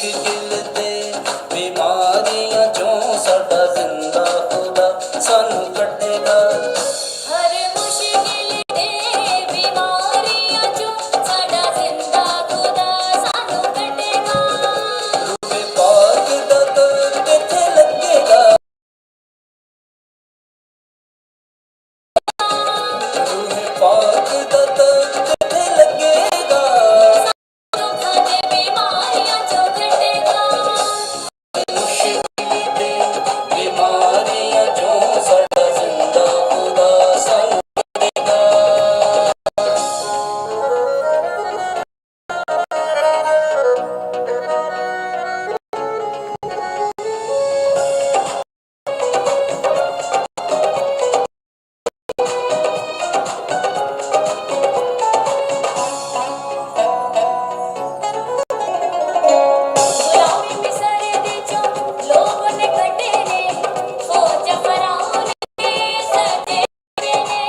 मुश्किल ते बीमारियां चों साडा जिंदा खुदा सानू कटेगा। हर मुश्किल ते बीमारियां चों साडा जिंदा खुदा सानू कटेगा। रूहे पाक दा दर्द किथे लगेगा, रूहे पाक दा दर्द किथे लगेगा। दुखां ते बीमारियां चों कटेगा। मुश्किल ते बीमारियां चों साडा जिंदा खुदा सानू कटेगा। गुलामी मिसर दी चों लोगों ने कटे ने, फौज फराउन के सजे ने।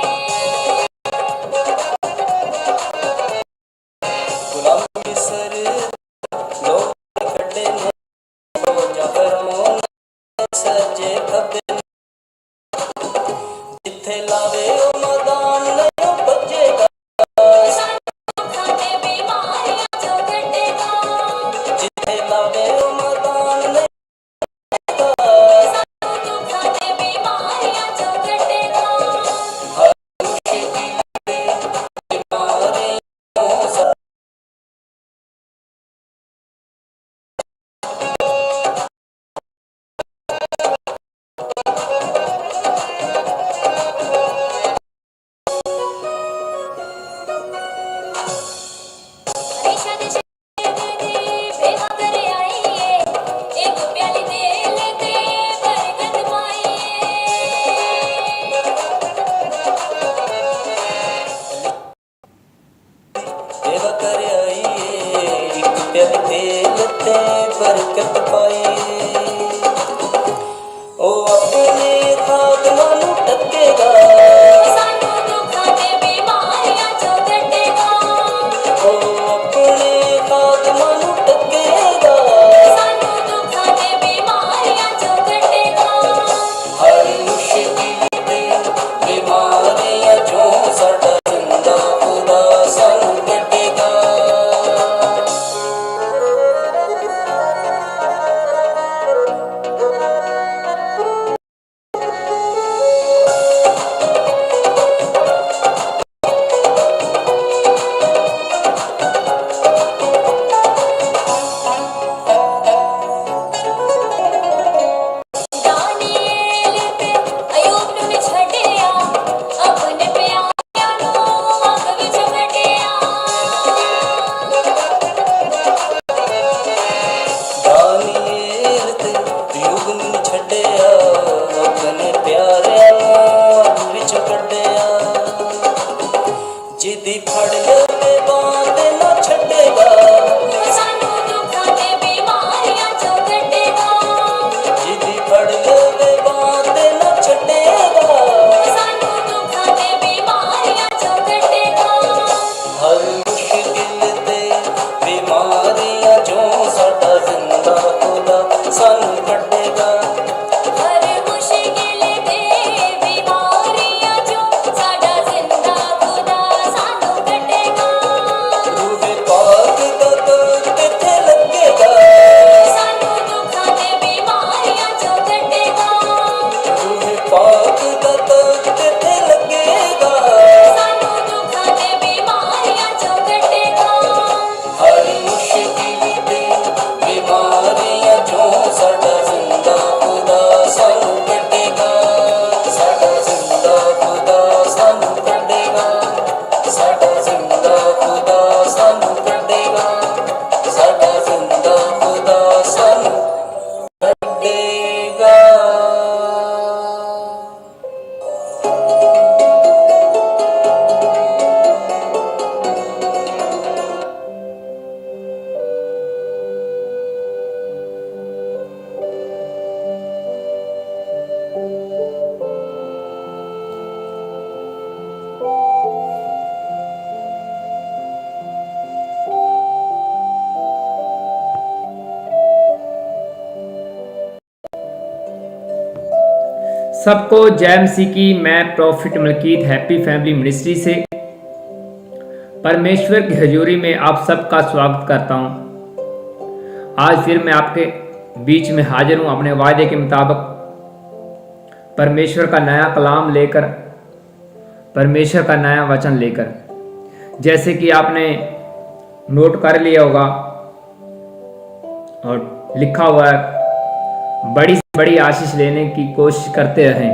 गुलामी मिस्र लोग कटे ने, फौजां फिरौन सज्जे खब्बे ने। जिथे लावे ओ मैदान नहीं बचेगा, दुखां ते बीमारियां चों कटेगा। जिथे लावे ओ मैदान नहीं दुखां ते बीमारियां चों कटेगा। हर मुश्किल ते बीमारियों सा हमेशा दे शेर दी बेवा करे आईए, एक प्याली तेल ते बरकत पाईए। सेवा कर आइए, एक प्याली तेल ते बरकत पाइए। ओ अपने खादमां नू टकेगा, सानू दुखां ते बीमारियां चों कटेगा। ओ अपने खादमां नू टकेगा। सानू दुखां ते बीमारियां चों कटेगा। हर मुश्किल ते बीमारियां चों साडा जिंदा खुदा सानू कटेगा। दानिएल ते अयूब नूं नी छड्डिया, अपने प्यारिਆਂ ਨੂੰ ਅੱਗ ਵਿੱਚ ਕੱਢਿਆ। दानिएल ते अयूब नूं नी छड्डिया, अपने प्यारिਆਂ ਨੂੰ ਅੱਗ ਵਿੱਚ ਕੱਢਿਆ। जिदी फड़ लवे बांह ते ना छड्डेगा, सानू दुखां ते बीमारियां चों कटेगा। जिदी फड़ लवे बांह ते ना छड्डेगा। सानू दुखां ते बीमारियां चों कटेगा। हर मुश्किल ते बीमारियां चों साडा जिंदा खुदा सानू कटेगा। हर मुश्किल ते बीमारियां चों साडा जिंदा खुदा सानू कटेगा। रूहे पाक दा दर्द किथे लगेगा, सानू दुखां ते बीमारियां चों कटेगा। रूहे पाक दा दर्द किथे लगेगा। सानू दुखां ते बीमारियां चों कटेगा। हर मुश्किल ते बीमारियां चों साडा जिंदा खुदा सानू कटेगा। साडा जिंदा खुदा सानू कटेगा। साडा जिंदा खुदा सानू कटेगा। साडा जिंदा खुदा सानू कटेगा। सबको जय मसीह की। मैं prophet Malkit happy family ministry से परमेश्वर की हजूरी में आप सबका स्वागत करता हूं। आज फिर मैं आपके बीच में हाजिर हूं अपने वायदे के मुताबिक परमेश्वर का नया कलाम लेकर, परमेश्वर का नया वचन लेकर। जैसे कि आपने नोट कर लिया होगा और लिखा हुआ है, बड़ी से बड़ी आशीष लेने की कोशिश करते रहें।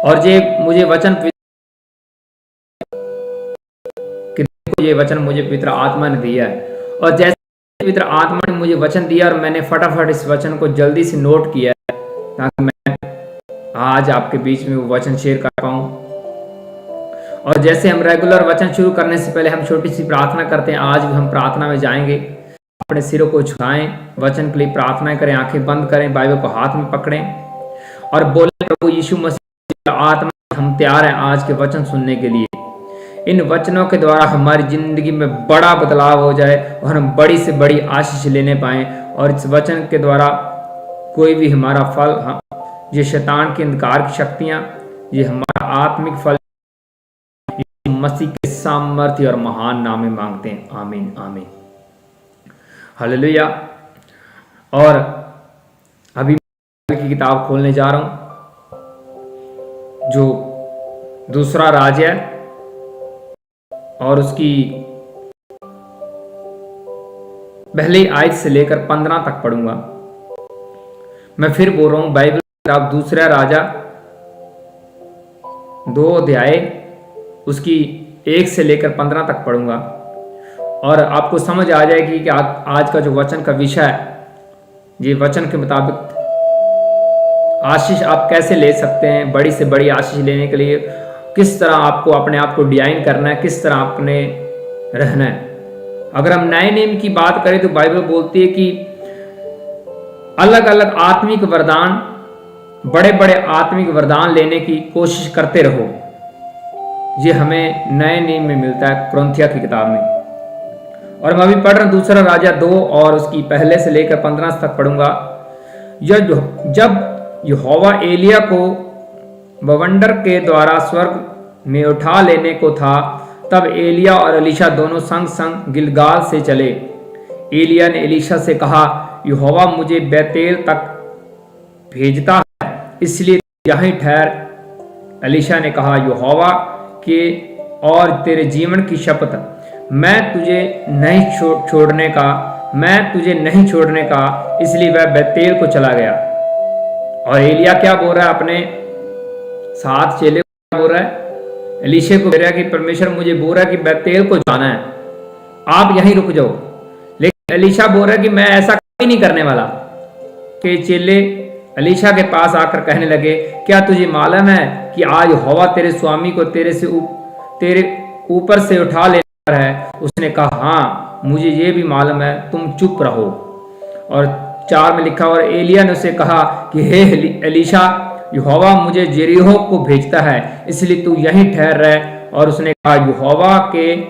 और ये वचन मुझे पवित्र आत्मा ने दिया है, और जैसे पवित्र आत्मा ने मुझे वचन दिया और मैंने फटाफट इस वचन को जल्दी से नोट किया है ताकि मैं आज आपके बीच में वो वचन शेयर कर पाऊं। और जैसे हम रेगुलर वचन शुरू करने से पहले हम छोटी सी प्रार्थना करते हैं, आज भी हम प्रार्थना में जाएंगे। अपने सिरों को झुकाएं, वचन के लिए प्रार्थना करें, आंखें बंद करें, बाइबल को हाथ में पकड़ें और बोले, प्रभु यीशु मसीह आत्मा, हम तैयार हैं आज के वचन सुनने के लिए। इन वचनों के द्वारा हमारी जिंदगी में बड़ा बदलाव हो जाए और हम बड़ी से बड़ी आशीष लेने पाएं। और इस वचन के द्वारा कोई भी हमारा फल, ये शैतान के अंधकार की शक्तियां, ये हमारा आत्मिक फल मसीह के सामर्थ्य और महान नाम में मांगते हैं। आमीन आमीन, हालेलुया। और अभी की किताब खोलने जा रहा हूं जो दूसरा राज है, और उसकी पहली आयत से लेकर 15 तक पढ़ूंगा। मैं फिर बोल रहा हूं, बाइबल की किताब दूसरा राजा 2 अध्याय उसकी 1 से लेकर 15 तक पढ़ूंगा, और आपको समझ आ जाएगी कि आज का जो वचन का विषय है, ये वचन के मुताबिक आशीष आप कैसे ले सकते हैं। बड़ी से बड़ी आशीष लेने के लिए किस तरह आपको अपने आप को डिजाइन करना है, किस तरह आपने रहना है। अगर हम नए नियम की बात करें तो बाइबल बोलती है कि अलग अलग आत्मिक वरदान, बड़े बड़े आत्मिक वरदान लेने की कोशिश करते रहो। ये हमें नए नियम में मिलता है कुरिन्थियों की किताब में। और मैं अभी पढ़ रहा हूं दूसरा राजा 2 और उसकी पहले से लेकर 15 तक पढ़ूंगा। जब यहोवा एलिया को बवंडर के द्वारा स्वर्ग में उठा लेने को था, तब एलिया और एलीशा दोनों संग संग गिलगाल से चले। एलिया ने एलीशा से कहा, यहोवा मुझे बैतेल तक भेजता है, इसलिए यहीं ठहर। एलीशा ने कहा, यहोवा के और तेरे जीवन की शपथ, मैं तुझे नहीं छोड़ने का। इसलिए वह बैतेल को चला गया। और एलिया क्या बोल रहा है, अपने साथ चेले को बोल रहा है, एलीशा को बोल रहा है कि परमेश्वर मुझे बोल रहा है कि बैतेल को जाना है, आप यहीं रुक जाओ। लेकिन एलीशा बोल रहा है कि मैं ऐसा कभी नहीं करने वाला। कि चेले एलीशा के पास आकर कहने लगे, क्या तुझे मालूम है कि आज यहोवा तेरे स्वामी को तेरे ऊपर से उठा लेने पर है। उसने कहा, हाँ मुझे ये भी मालूम है, तुम चुप रहो। और 4 में लिखा, और एलिया ने उसे कहा कि हे एलीशा, यहोवा मुझे यरीहो को भेजता है, इसलिए तू यहीं ठहर रह। और उसने कहा, यहोवा के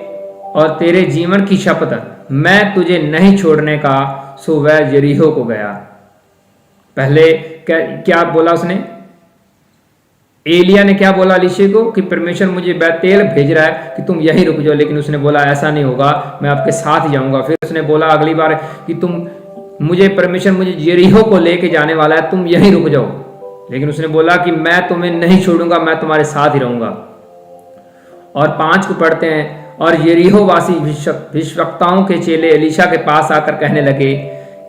और तेरे जीवन की शपथ, मैं तुझे नहीं छोड़ने का। सो वह यरीहो को गया। पहले क्या बोला उसने, एलिया ने क्या बोला एलीशा को कि परमेश्वर मुझे बैतेल भेज रहा है कि तुम यहीं रुक जाओ। लेकिन उसने बोला, ऐसा नहीं होगा, मैं आपके साथ जाऊंगा। फिर उसने बोला अगली बार कि परमेश्वर मुझे यरीहो को लेके जाने वाला है, तुम यहीं रुक जाओ। लेकिन उसने बोला कि मैं तुम्हें नहीं छोड़ूंगा, मैं तुम्हारे साथ ही रहूंगा। और 5 को पढ़ते हैं, और यरीहो वासी भविष्यवक्ताओं के चेले एलीशा के पास आकर कहने लगे,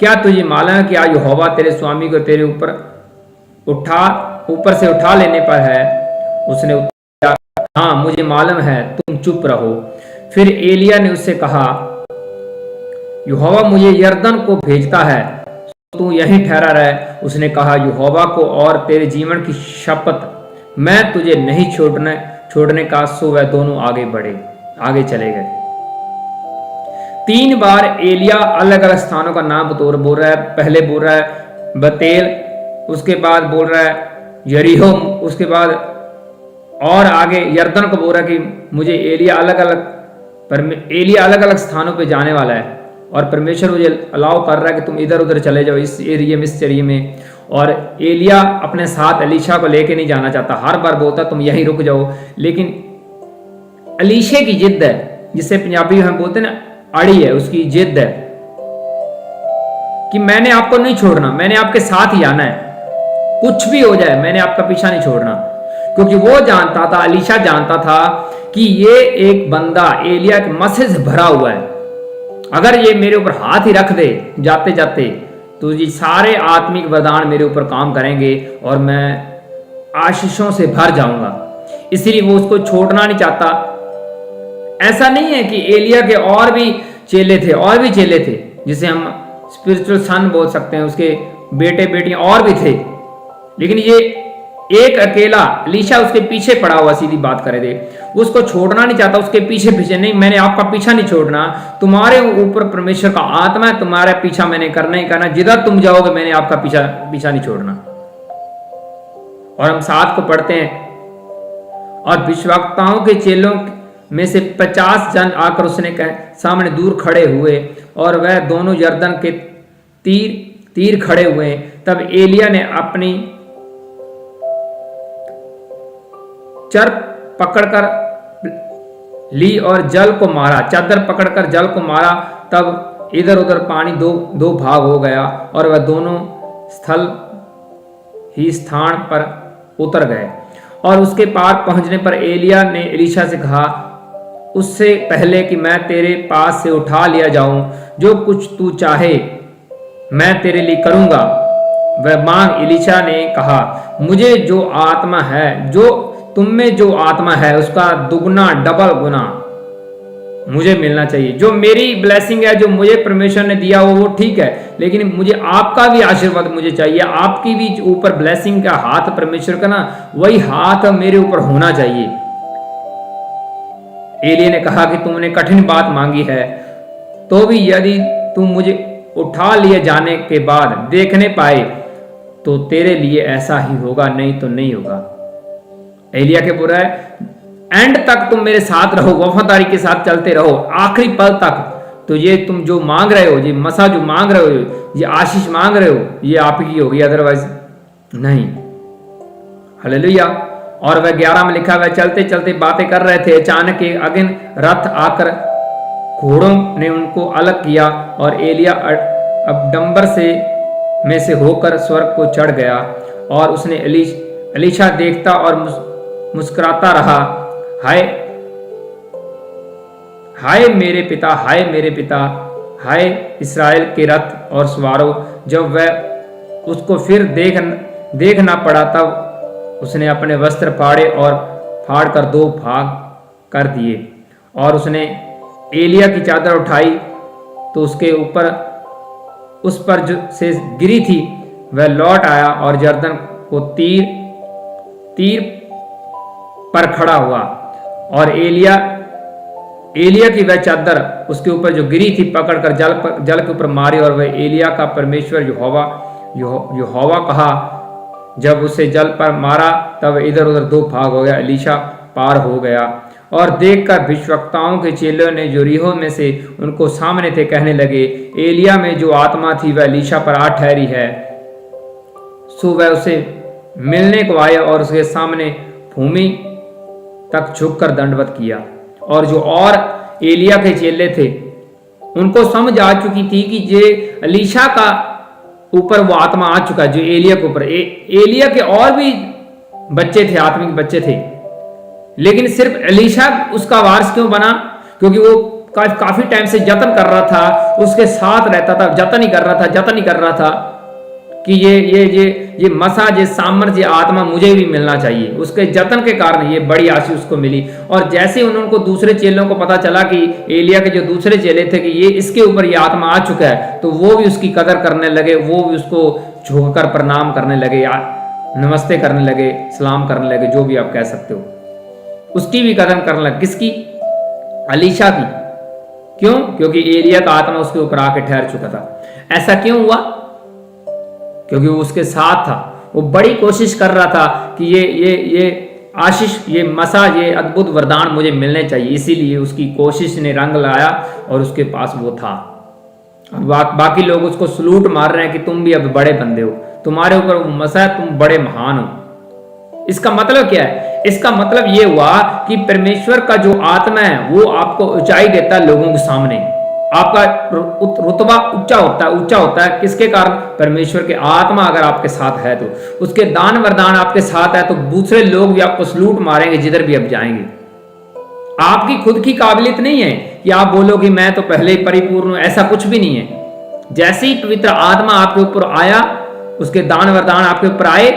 क्या तुझे मालूम है कि आज यहोवा तेरे स्वामी को तेरे ऊपर से उठा लेने पर है। उसने उत्तर दिया, हाँ मुझे मालूम है, तुम चुप रहो। फिर एलिया ने उससे कहा, यहोवा मुझे यरदन को भेजता है, तू यहीं ठहरा रह। उसने कहा, यहोवा को और तेरे जीवन की शपथ, मैं तुझे नहीं छोड़ने का। सो वह दोनों आगे चले गए। 3 बार एलिया अलग अलग स्थानों का नाम बोल रहा है। पहले बोल रहा है बतेल, उसके बाद बोल रहा है यरीहो, उसके बाद और आगे यरदन को बोल रहा है कि मुझे एलिया अलग अलग स्थानों पे जाने वाला है, और परमेश्वर मुझे अलाउ कर रहा है कि तुम इधर उधर चले जाओ, इस एरिया में, इस एरिया में। और एलिया अपने साथ एलीशा को लेके नहीं जाना चाहता, हर बार बोलता तुम यहीं रुक जाओ। लेकिन एलीशा की जिद है, जिसे पंजाबी में बोलते हैं ना अड़ी है, उसकी जिद है कि मैंने आपको नहीं छोड़ना, मैंने आपके साथ ही आना है, कुछ भी हो जाए मैंने आपका पीछा नहीं छोड़ना। क्योंकि वो जानता था, एलीशा जानता था कि ये एक बंदा एलिया के मसे से भरा हुआ है, अगर ये मेरे ऊपर हाथ ही रख दे जाते जाते तो ये सारे आत्मिक वरदान मेरे ऊपर काम करेंगे और मैं आशीषों से भर जाऊंगा। इसलिए वो उसको छोड़ना नहीं चाहता। ऐसा नहीं है कि एलिया के और भी चेले थे, जिसे हम स्पिरिचुअल सन बोल सकते हैं, उसके बेटे बेटियां और भी थे, लेकिन ये एक अकेला एलीशा उसके पीछे पड़ा हुआ, सीधी बात करे थे, उसको छोड़ना नहीं चाहता, उसके पीछे नहीं, मैंने आपका पीछा नहीं छोड़ना, तुम्हारे ऊपर परमेश्वर का आत्मा है, तुम्हारा पीछा मैंने करना ही करना, जिधर तुम जाओगे मैंने आपका पीछा नहीं छोड़ना। और हम 7 को पढ़ते हैं, और भविष्यवक्ताओं के चेलों में से 50 जन आकर उसने सामने दूर खड़े हुए, और वह दोनों यरदन के तीर खड़े हुए। तब एलिया ने अपनी चर पकड़कर ली और जल को मारा, चादर पकड़कर जल को मारा, तब इधर उधर पानी दो भाग हो गया, और वह दोनों स्थल ही स्थान पर उतर गए। और उसके पार पहुंचने पर एलिया ने एलीशा से कहा, उससे पहले कि मैं तेरे पास से उठा लिया जाऊं, जो कुछ तू चाहे मैं तेरे लिए करूंगा, वह मांग। एलीशा ने कहा, मुझे जो आत्मा है, जो तुम में जो आत्मा है, उसका दुगना डबल गुना मुझे मिलना चाहिए। जो मेरी ब्लेसिंग है, जो मुझे परमेश्वर ने दिया वो ठीक है, लेकिन मुझे आपका भी आशीर्वाद मुझे चाहिए, आपकी भी ऊपर ब्लेसिंग का हाथ परमेश्वर का ना, वही हाथ मेरे ऊपर होना चाहिए। एलिया ने कहा कि तुमने कठिन बात मांगी है, तो भी यदि तुम मुझे उठा लिए जाने के बाद देखने पाए तो तेरे लिए ऐसा ही होगा, नहीं तो नहीं होगा। एलिया के बोला है, एंड तक तुम मेरे साथ रहो, वफादारी के साथ चलते रहो, आखिरी पल तक। तो ये तुम जो मांग रहे हो, ये मसा जो मांग रहे हो, ये आशीष मांग रहे हो, ये आपकी होगी, अदरवाइज नहीं। हालेलुया। और वह 11 में लिखा, वह चलते चलते बातें कर रहे थे, अचानक एक अग्नि रथ आकर घोड़ों ने उनको अलग किया, और एलिया अबडंबर में से होकर स्वर्ग को चढ़ गया। और उसने एलीशा देखता और मुस्कुराता रहा, हाय हाय मेरे पिता, हाय मेरे पिता, हाय इस्राएल के रथ और सवारों। जब वह उसको फिर देख ना पड़ा, तब उसने अपने वस्त्र फाड़े और फाड़ कर 2 भाग कर दिए। और उसने एलिया की चादर उठाई तो उसके ऊपर, उस पर जो से गिरी थी, वह लौट आया और यरदन को तीर पर खड़ा हुआ। और एलिया की वह चादर उसके ऊपर जो गिरी थी पकड़कर जल के ऊपर मारी, और वह एलिया का परमेश्वर यहोवा कहा। जब उसे जल पर मारा तब इधर उधर 2 भाग हो गया, एलीशा पार हो गया। और देखकर भविष्यवक्ताओं के चेलों ने जो यरीहो में से उनको सामने थे कहने लगे, एलिया में जो आत्मा थी वह एलीशा पर आ ठहरी है। सो वह उसे मिलने को आए और उसके सामने भूमि तक झुककर दंडवत किया। और जो और एलिया के चेले थे उनको समझ आ चुकी थी कि ये एलीशा का ऊपर वो आत्मा आ चुका है, जो एलिया के ऊपर। एलिया के और भी बच्चे थे, आत्मिक बच्चे थे, लेकिन सिर्फ एलीशा उसका वारिस क्यों बना? क्योंकि वो काफी टाइम से जतन कर रहा था, उसके साथ रहता था, जतन ही कर रहा था कि ये मसाज, ये सामर्थ्य, ये आत्मा मुझे भी मिलना चाहिए। उसके जतन के कारण ये बड़ी आशीष उसको मिली। और जैसे उनको दूसरे चेलों को पता चला कि एलिया के जो दूसरे चेले थे कि ये इसके ऊपर ये आत्मा आ चुका है, तो वो भी उसकी कदर करने लगे, वो भी उसको झुककर प्रणाम करने लगे, या नमस्ते करने लगे, सलाम करने लगे, जो भी आप कह सकते हो। उसकी भी कदर करने लगे। किसकी? एलीशा की। क्यों? क्योंकि एलिया का आत्मा उसके ऊपर आके ठहर चुका था। ऐसा क्यों हुआ? क्योंकि वो उसके साथ था। वो बड़ी कोशिश कर रहा था कि ये आशीष, ये मसा, ये अद्भुत वरदान मुझे मिलने चाहिए। इसीलिए उसकी कोशिश ने रंग लाया और उसके पास वो था। बाकी लोग उसको सलूट मार रहे हैं कि तुम भी अब बड़े बंदे हो, तुम्हारे ऊपर वो मसा है, तुम बड़े महान हो। इसका मतलब क्या है? इसका मतलब ये हुआ कि परमेश्वर का जो आत्मा है वो आपको ऊंचाई देता है लोगों के सामने। आपका रुतबा ऊंचा होता है किसके कारण? परमेश्वर के आत्मा अगर आपके साथ है तो, उसके दान वरदान आपके साथ है तो दूसरे लोग भी आपको सलूट मारेंगे जिधर भी आप जाएंगे। आपकी खुद की काबिलियत नहीं है कि आप बोलो कि मैं तो पहले ही परिपूर्ण हूं, ऐसा कुछ भी नहीं है। जैसे ही पवित्र आत्मा आपके ऊपर आया, उसके दान वरदान आपके ऊपर आए,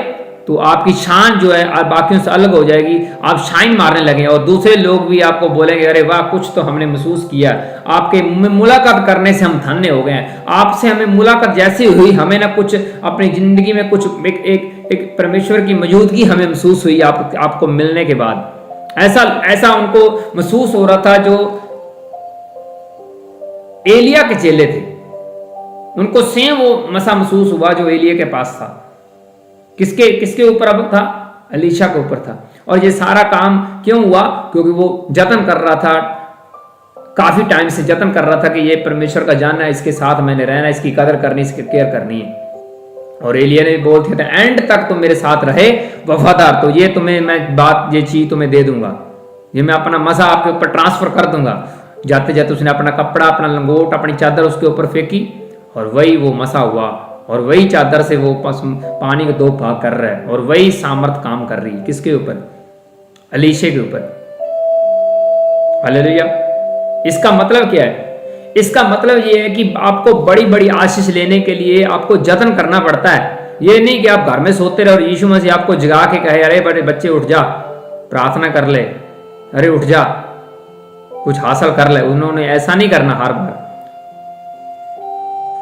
तो आपकी शान जो है बाकियों से अलग हो जाएगी, आप शाइन मारने लगे और दूसरे लोग भी आपको बोलेंगे अरे वाह, कुछ तो हमने महसूस किया, आपके मुलाकात करने से हम धन्य हो गए हैं, आपसे हमें मुलाकात जैसी हुई, हमें ना कुछ अपनी जिंदगी में कुछ एक परमेश्वर की मौजूदगी हमें महसूस हुई आपको मिलने के बाद। ऐसा उनको महसूस हो रहा था जो एलिया के चेले थे, उनको सेम वो मसा महसूस हुआ जो एलिया के पास था। किसके ऊपर अब था? एलीशा के ऊपर था। और ये सारा काम क्यों हुआ? क्योंकि वो जतन कर रहा था, काफी टाइम से जतन कर रहा था कि ये परमेश्वर का जानना है, इसके साथ मैंने रहना, इसकी कदर करनी, इसकी केयर करनी है। और एलिया ने बोलते थे एंड तक तुम मेरे साथ रहे वफादार, तो ये तुम्हें मैं बात, ये चीज तुम्हें दे दूंगा, ये मैं अपना मजा आपके ऊपर ट्रांसफर कर दूंगा। जाते जाते उसने अपना कपड़ा, अपना लंगोट, अपनी चादर उसके ऊपर फेंकी और वही वो मसा हुआ, और वही चादर से वो पानी को 2 भाग कर रहा है, और वही सामर्थ काम कर रही है। किसके ऊपर? एलीशा के ऊपर। हालेलुया। इसका मतलब क्या है? इसका मतलब ये है कि आपको बड़ी बड़ी आशीष लेने के लिए आपको जतन करना पड़ता है। ये नहीं कि आप घर में सोते रहे और यीशु मसीह आपको जगा के कहे अरे बड़े बच्चे उठ जा, प्रार्थना कर ले, अरे उठ जा, कुछ हासिल कर ले। उन्होंने ऐसा नहीं करना, हर बार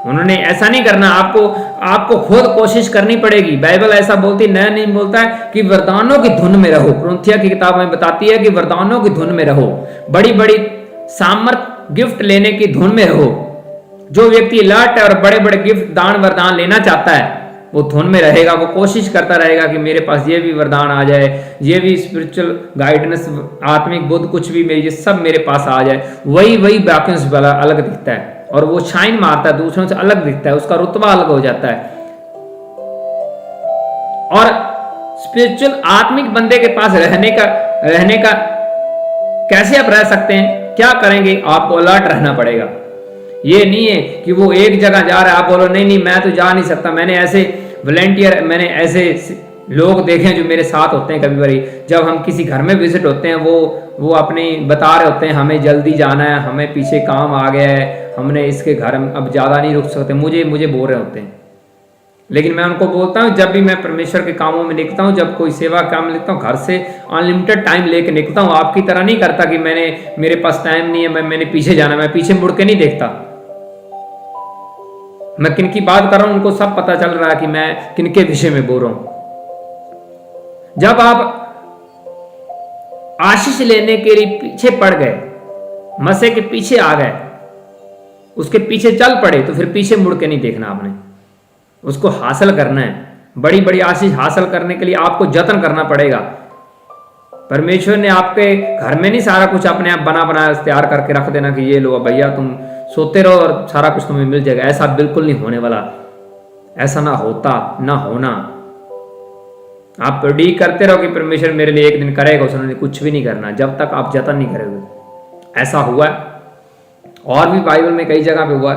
उन्होंने ऐसा नहीं करना। आपको खुद कोशिश करनी पड़ेगी। बाइबल ऐसा बोलती, नया नहीं बोलता है कि वरदानों की धुन में रहो। कुरिन्थियों की किताब में बताती है कि वरदानों की धुन में रहो, बड़ी बड़ी सामर्थ गिफ्ट लेने की धुन में रहो। जो व्यक्ति अलर्ट है और बड़े बड़े गिफ्ट दान वरदान लेना चाहता है वो धुन में रहेगा, वो कोशिश करता रहेगा कि मेरे पास ये भी वरदान आ जाए, ये भी स्पिरिचुअल गाइडेंस, आत्मिक बुद्ध, कुछ भी मेरे, ये सब मेरे पास आ जाए। वही बाकियों से अलग दिखता है और वो शाइन मारता है, दूसरों से अलग दिखता है, उसका रुतबा अलग हो जाता है। और स्पिरिचुअल आत्मिक बंदे के पास रहने का कैसे आप रह सकते हैं? क्या करेंगे? आपको अलर्ट रहना पड़ेगा। ये नहीं है कि वो एक जगह जा रहा है, आप बोलो नहीं मैं तो जा नहीं सकता। मैंने ऐसे वॉलंटियर, मैंने ऐसे लोग देखे जो मेरे साथ होते हैं। कभी बारी जब हम किसी घर में विजिट होते हैं, वो अपनी बता रहे होते हैं हमें जल्दी जाना है, हमें पीछे काम आ गया है, हमने इसके घर में अब ज़्यादा नहीं रुक सकते, मुझे बोल रहे होते हैं। लेकिन मैं उनको बोलता हूँ, जब भी मैं परमेश्वर के कामों में निकलता हूँ, जब कोई सेवा काम लिखता हूँ, घर से अनलिमिटेड टाइम लेके निकलता हूँ। आपकी तरह नहीं करता कि मेरे पास टाइम नहीं है, मैंने पीछे जाना, मैं पीछे मुड़ के नहीं देखता। मैं किन की बात कर रहा हूँ उनको सब पता चल रहा है कि मैं किन के विषय में बोल रहा हूँ। जब आप आशीष लेने के लिए पीछे पड़ गए, मसे के पीछे आ गए, उसके पीछे चल पड़े, तो फिर पीछे मुड़ के नहीं देखना। आपने उसको हासिल करना है। बड़ी बड़ी आशीष हासिल करने के लिए आपको जतन करना पड़ेगा। परमेश्वर ने आपके घर में नहीं सारा कुछ अपने आप बना तैयार करके रख देना कि ये लो भैया तुम सोते रहो और सारा कुछ तुम्हें मिल जाएगा। ऐसा बिल्कुल नहीं होने वाला। ऐसा ना होता ना होना। आप प्रेडिक्ट करते रहो कि परमेश्वर मेरे लिए एक दिन करेगा, उसने कुछ भी नहीं करना जब तक आप जतन नहीं करोगे। ऐसा हुआ और भी बाइबल में कई जगह पे हुआ।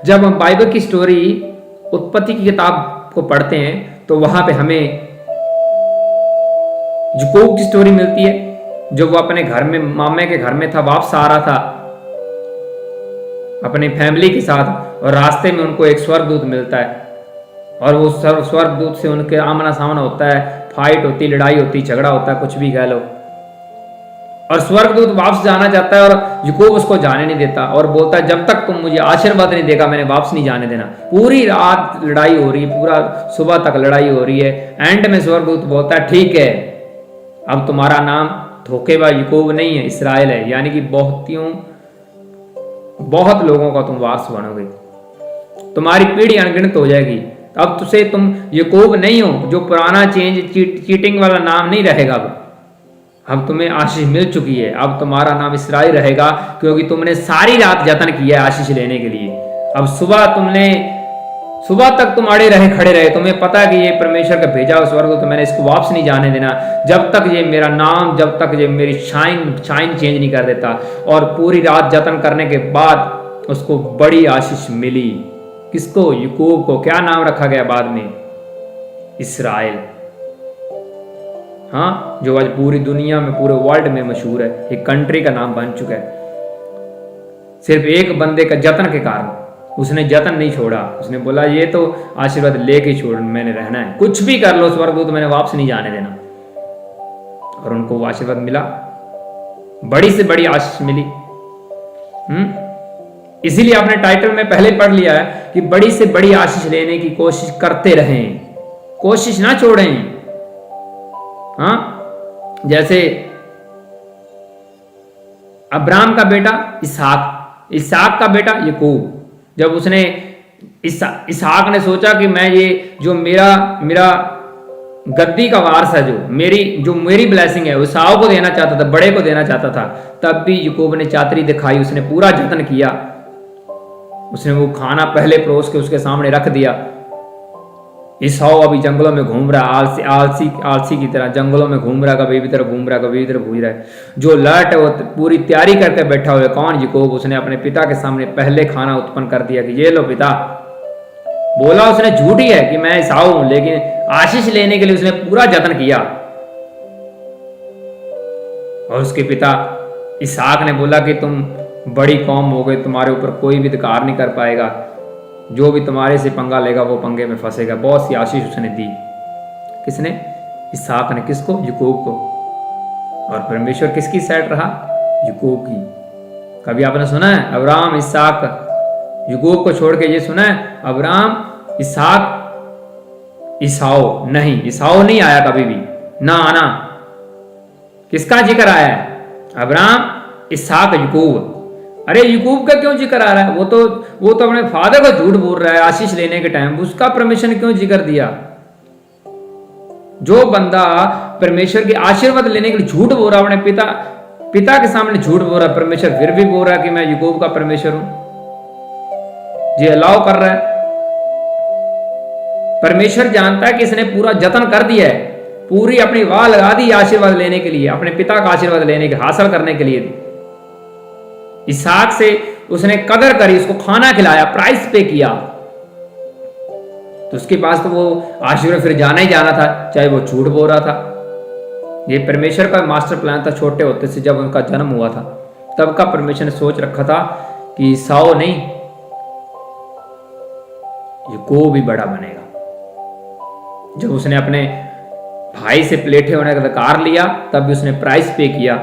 जब हम बाइबल की स्टोरी उत्पत्ति की किताब को पढ़ते हैं तो वहां पे हमें याकूब की स्टोरी मिलती है, जो वो अपने घर में, मामे के घर में था, वापस आ रहा था अपनी फैमिली के साथ, और रास्ते में उनको एक स्वर्गदूत मिलता है और वो स्वर्गदूत से उनके आमना सामना होता है, फाइट होती, लड़ाई होती, झगड़ा होता है, कुछ भी कह लो। और स्वर्गदूत वापस जाना चाहता है और याकूब उसको जाने नहीं देता और बोलता है जब तक तुम मुझे आशीर्वाद नहीं देगा मैंने वापस नहीं जाने देना। पूरी रात लड़ाई हो रही है, पूरा सुबह तक लड़ाई हो रही है। एंड में स्वर्गदूत बोलता है ठीक है, अब तुम्हारा नाम धोखेबाज याकूब नहीं है, इसराइल है, यानी कि बहुत लोगों का तुम वारस बनोगे, तुम्हारी पीढ़ी अनगिनत हो जाएगी। अब तुझे तुम याकूब नहीं हो, जो पुराना चीटिंग वाला नाम नहीं रहेगा। अब तुम्हें आशीष मिल चुकी है, अब तुम्हारा नाम इसराइल रहेगा, क्योंकि तुमने सारी रात जतन किया है आशीष लेने के लिए। अब सुबह तक तुम अड़े रहे खड़े रहे, तुम्हें पता है कि ये परमेश्वर का भेजा हुआ स्वर्गदूत, तो मैंने इसको वापस नहीं जाने देना जब तक ये मेरा नाम, जब तक ये मेरी शाइन चेंज नहीं कर देता। और पूरी रात जतन करने के बाद उसको बड़ी आशीष मिली। किसको? याकूब को। क्या नाम रखा गया बाद में? इस्राएल। हाँ, जो आज पूरी दुनिया में, पूरे वर्ल्ड में मशहूर है, एक कंट्री का नाम बन चुका है, सिर्फ एक बंदे का जतन के कारण। उसने जतन नहीं छोड़ा, उसने बोला ये तो आशीर्वाद लेके छोड़, मैंने रहना है, कुछ भी कर लो स्वर्गदूत, मैंने वापस नहीं जाने देना। और उनको वो आशीर्वाद मिला, बड़ी से बड़ी आशीष मिली। इसीलिए आपने टाइटल में पहले पढ़ लिया है कि बड़ी से बड़ी आशीष लेने की कोशिश करते रहें, कोशिश ना छोड़ें। हाँ, जैसे अब्राहम का बेटा इसहाक, इसहाक का बेटा याकूब। जब उसने इसहाक ने सोचा कि मैं ये जो मेरा गद्दी का वारस है, जो मेरी ब्लेसिंग है, वो एसाव को देना चाहता था, बड़े को देना चाहता था, तब भी याकूब ने चातरी दिखाई, उसने पूरा जतन किया। उसने वो खाना पहले परोस के उसके सामने रख दिया। एसाव अभी जंगलों में घूम रहा, आलसी की तरह जंगलों में घूम रहा, कभी भी तरफ घूम रहा, कभी भी तरफ घूम रहा है। जो लट है वो पूरी तैयारी करके बैठा हुआ है। कौन? याकूब। उसने अपने पिता के सामने पहले खाना उत्पन्न कर दिया कि ये लो पिता। बोला उसने झूठ ही है कि मैं एसाव हूं, लेकिन आशीष लेने के लिए उसने पूरा जतन किया। और उसके पिता इसहाक ने बोला कि तुम बड़ी कौम हो गई, तुम्हारे ऊपर कोई भी अधिकार नहीं कर पाएगा, जो भी तुम्हारे से पंगा लेगा वो पंगे में फंसेगा। बहुत सी आशीष उसने दी। किसने? इसहाक ने। किसको? याकूब को। और परमेश्वर किसकी साइड रहा? याकूब की। कभी आपने सुना है अब्राहम इसहाक याकूब को छोड़ के ये सुना है अब्राहम इसहाक एसाव? नहीं, एसाव नहीं आया कभी भी, ना आना। किसका जिक्र आया है? अब्राहम, इसहाक, याकूब। अरे याकूब का क्यों जिक्र आ रहा है? वो तो अपने फादर को झूठ बोल रहा है आशीष लेने के टाइम, उसका परमेश्वर ने क्यों जिक्र दिया? जो बंदा परमेश्वर के आशीर्वाद लेने के लिए झूठ बोल रहा, अपने पिता के सामने झूठ बोल रहा, परमेश्वर फिर भी बोल रहा कि मैं याकूब का परमेश्वर हूं, ये अलाउ कर रहा है। परमेश्वर जानता है कि इसने पूरा जतन कर दिया है, पूरी अपनी वाह लगा दी आशीर्वाद लेने के लिए, अपने पिता का आशीर्वाद लेने के, हासिल करने के लिए। इसहाक से उसने कदर करी, उसको खाना खिलाया, प्राइस पे किया, तो उसके पास तो वो आशीर्वाद फिर जाना ही जाना था, चाहे वो झूठ बोल रहा था। ये परमेश्वर का मास्टर प्लान था। छोटे होते से जब उनका जन्म हुआ था तब का परमेश्वर ने सोच रखा था कि एसाव नहीं, याकूब भी बड़ा बनेगा। जब उसने अपने भाई से प्लेटे होने का अधिकार लिया तब भी उसने प्राइस पे किया,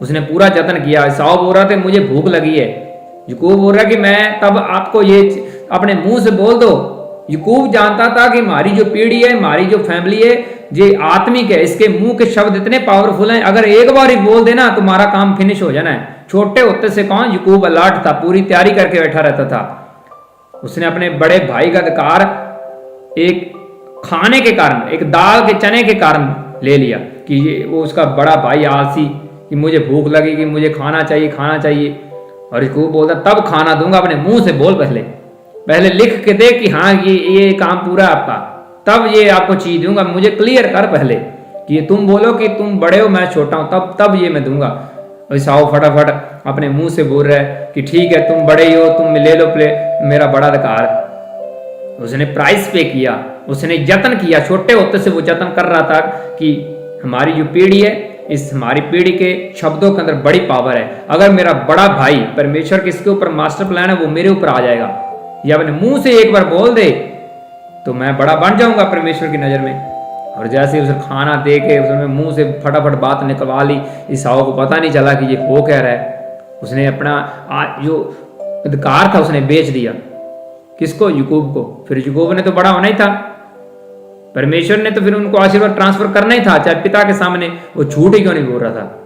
उसने पूरा जतन किया। एसाव बोल रहा था मुझे भूख लगी है, याकूब बोल रहा कि मैं तब आपको ये अपने मुंह से बोल दो। याकूब जानता था कि हमारी जो पीढ़ी है, हमारी जो फैमिली है, ये आत्मिक है, इसके मुंह के शब्द इतने पावरफुल हैं, अगर एक बार ही बोल देना तुम्हारा काम फिनिश हो जाना है। छोटे होते से कौन? याकूब अलर्ट था, पूरी तैयारी करके बैठा रहता था। उसने अपने बड़े भाई का अधिकार एक खाने के कारण, एक दाल के चने के कारण ले लिया कि ये वो उसका बड़ा भाई आलसी कि मुझे भूख लगी, कि मुझे खाना चाहिए। और याकूब बोलता तब खाना दूंगा, अपने मुंह से बोल, पहले लिख के दे कि हाँ ये काम पूरा आपका, तब ये आपको चीज दूंगा। मुझे क्लियर कर पहले कि ये तुम बोलो कि तुम बड़े हो मैं छोटा हूं, तब ये मैं दूंगा। एसाव फटाफट अपने मुंह से बोल रहा है कि ठीक है तुम बड़े ही हो, तुम ले लो मेरा बड़ा अधिकार। उसने प्राइस पे किया, उसने जतन किया। छोटे होते से वो जतन कर रहा था कि हमारी जो पीढ़ी है, इस हमारी पीढ़ी के शब्दों के अंदर बड़ी पावर है। अगर मेरा बड़ा भाई परमेश्वर किसके ऊपर मास्टर प्लान है वो मेरे ऊपर आ जाएगा, या अपने मुंह से एक बार बोल दे तो मैं बड़ा बन जाऊंगा परमेश्वर की नजर में। और जैसे उसे खाना दे के उसने मुंह से फटाफट बात निकलवा ली, एसाव को पता नहीं चला कि ये हो कह रहा है। उसने अपना जो अधिकार था उसने बेच दिया। किसको? याकूब को। फिर याकूब ने तो बड़ा होना ही था, परमेश्वर ने तो फिर उनको आशीर्वाद ट्रांसफर करना ही था, चाहे पिता के सामने वो झूठ ही क्यों नहीं बोल रहा था।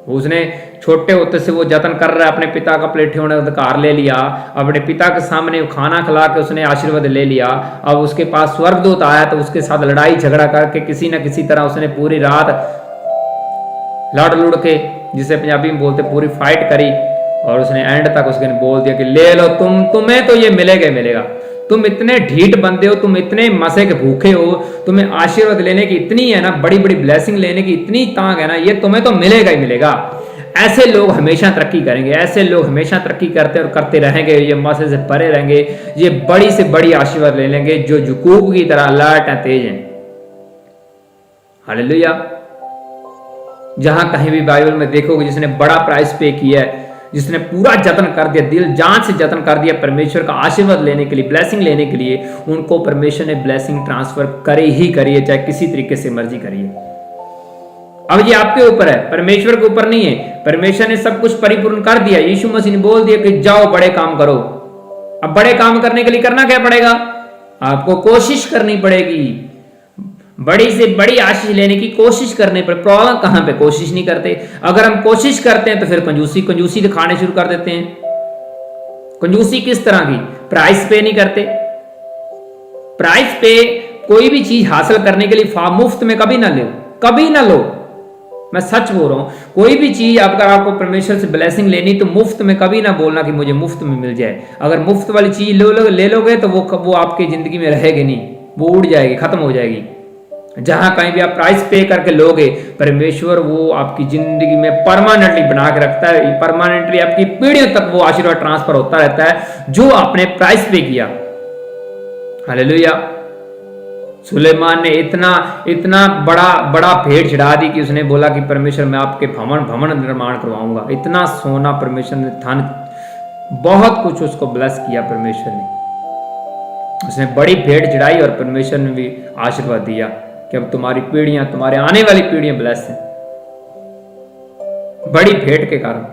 उसने छोटे होते से वो जतन कर रहा है, अपने पिता का प्लेटे होने का अधिकार ले लिया, अपने पिता के सामने खाना खिला के उसने आशीर्वाद ले लिया। अब उसके पास स्वर्गदूत आया तो उसके साथ लड़ाई झगड़ा करके किसी न किसी तरह उसने पूरी रात लड़ लुड़ के, जिसे पंजाबी में बोलते पूरी फाइट करी, और उसने एंड तक उसने बोल दिया कि ले लो तुम्हें तो ये मिलेगा ही मिलेगा। तुम इतने ढीठ बंदे हो, तुम इतने मसे के भूखे हो, तुम्हें आशीर्वाद लेने की इतनी है ना, बड़ी बड़ी ब्लेसिंग लेने की इतनी तांग है ना, ये तुम्हें तो मिलेगा ही मिलेगा। ऐसे लोग हमेशा तरक्की करेंगे, ऐसे लोग हमेशा तरक्की करते और करते रहेंगे, ये मसे से परे रहेंगे, ये बड़ी से बड़ी आशीर्वाद ले लेंगे, जो जुकूब की तरह अलर्ट है, तेज हैं। हालेलुया। जहां कहीं भी बाइबल में देखोगे जिसने बड़ा प्राइस पे किया है, जिसने पूरा जतन कर दिया, दिल जान से जतन कर दिया परमेश्वर का आशीर्वाद लेने के लिए, ब्लेसिंग लेने के लिए, उनको परमेश्वर ने ब्लेसिंग ट्रांसफर करे ही करिए, चाहे किसी तरीके से मर्जी करिए। अब ये आपके ऊपर है, परमेश्वर के ऊपर नहीं है। परमेश्वर ने सब कुछ परिपूर्ण कर दिया। यीशु मसीह ने बोल दिया कि जाओ बड़े काम करो। अब बड़े काम करने के लिए करना क्या पड़ेगा? आपको कोशिश करनी पड़ेगी, बड़ी से बड़ी आशीष लेने की कोशिश करनी पड़े। प्रॉब्लम कहां पे? कोशिश नहीं करते। अगर हम कोशिश करते हैं तो फिर कंजूसी दिखाने शुरू कर देते हैं। कंजूसी किस तरह की? प्राइस पे नहीं करते। प्राइस पे कोई भी चीज हासिल करने के लिए मुफ्त में कभी ना लो, कभी ना लो। मैं सच बोल रहा हूं, कोई भी चीज अगर आपको परमेश्वर से ब्लेसिंग लेनी तो मुफ्त में कभी ना बोलना कि मुझे मुफ्त में मिल जाए। अगर मुफ्त वाली चीज ले लोगे तो वो आपकी जिंदगी में रहेगी नहीं, वो उड़ जाएगी, खत्म हो जाएगी। जहां कहीं भी आप प्राइस पे करके लोगे, परमेश्वर वो आपकी जिंदगी में परमानेंटली बना के रखता है, परमानेंटली आपकी पीढ़ियों तक वो आशीर्वाद ट्रांसफर होता रहता है जो आपने प्राइस पे किया। हालेलुया। सुलेमान ने इतना बड़ा भेंट चढ़ा दी कि उसने बोला कि परमेश्वर मैं आपके भवन निर्माण करवाऊंगा। इतना सोना परमेश्वर ने, धन, बहुत कुछ उसको ब्लेस किया परमेश्वर ने। उसने बड़ी भेंट चढ़ाई और परमेश्वर ने भी आशीर्वाद दिया कि अब तुम्हारी पीढ़ियां, तुम्हारे आने वाली पीढ़ियां ब्लेस हैं, बड़ी भेंट के कारण,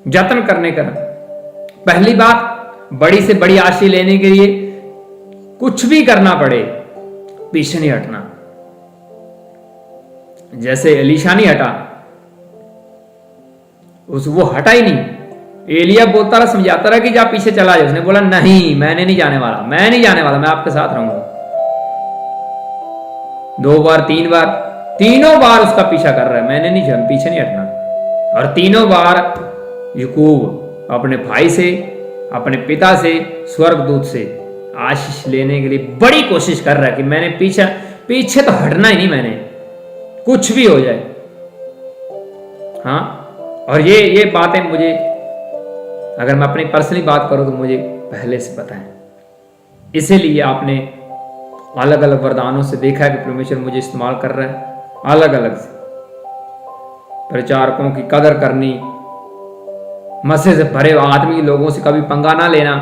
जतन करने का। पहली बात, बड़ी से बड़ी आशीष लेने के लिए कुछ भी करना पड़े, पीछे नहीं हटना। जैसे एलीशा नहीं हटा, वो हटा ही नहीं। एलिया बोलता रहा, समझाता रहा कि जा पीछे चला जाए। उसने बोला नहीं, मैंने नहीं जाने वाला, मैं नहीं जाने वाला, मैं आपके साथ रहूंगा। 2 बार 3 बार, तीनों बार उसका पीछा कर रहा है, मैंने नहीं, पीछे नहीं हटना। और तीनों बार याकूब अपने भाई से, अपने पिता से, स्वर्गदूत से आशीष लेने के लिए बड़ी कोशिश कर रहा है कि मैंने पीछे तो हटना ही नहीं, मैंने कुछ भी हो जाए। हाँ, और ये बातें मुझे, अगर मैं अपनी पर्सनली बात करूं तो मुझे पहले से पता है। इसीलिए आपने अलग अलग वरदानों से देखा है कि परमेश्वर मुझे इस्तेमाल कर रहा है अलग अलग से। प्रचारकों की कदर करनी, मसे से भरे आदमी लोगों से कभी पंगा ना लेना,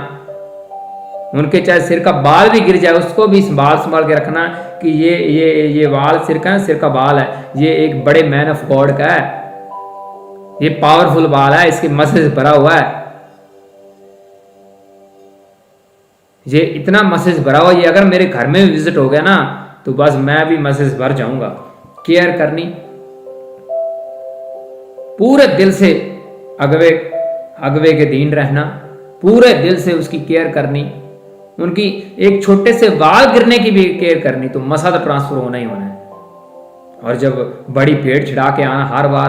उनके चाहे सिर का बाल भी गिर जाए उसको भी संभाल के रखना कि ये बाल सिर का बाल है, ये एक बड़े मैन ऑफ गॉड का है, ये पावरफुल बाल है, इसके मसे से भरा हुआ है, ये इतना मसे से भरा हुआ, ये अगर मेरे घर में विजिट हो गया ना तो बस मैं भी मसे से भर जाऊंगा। केयर करनी, पूरे दिल से अगवे के दीन रहना, पूरे दिल से उसकी केयर करनी, उनकी एक छोटे से वाल गिरने की भी केयर करनी, तो मसा तो ट्रांसफर होना ही होना है। और जब बड़ी भेंट चढ़ा के आना हर बार,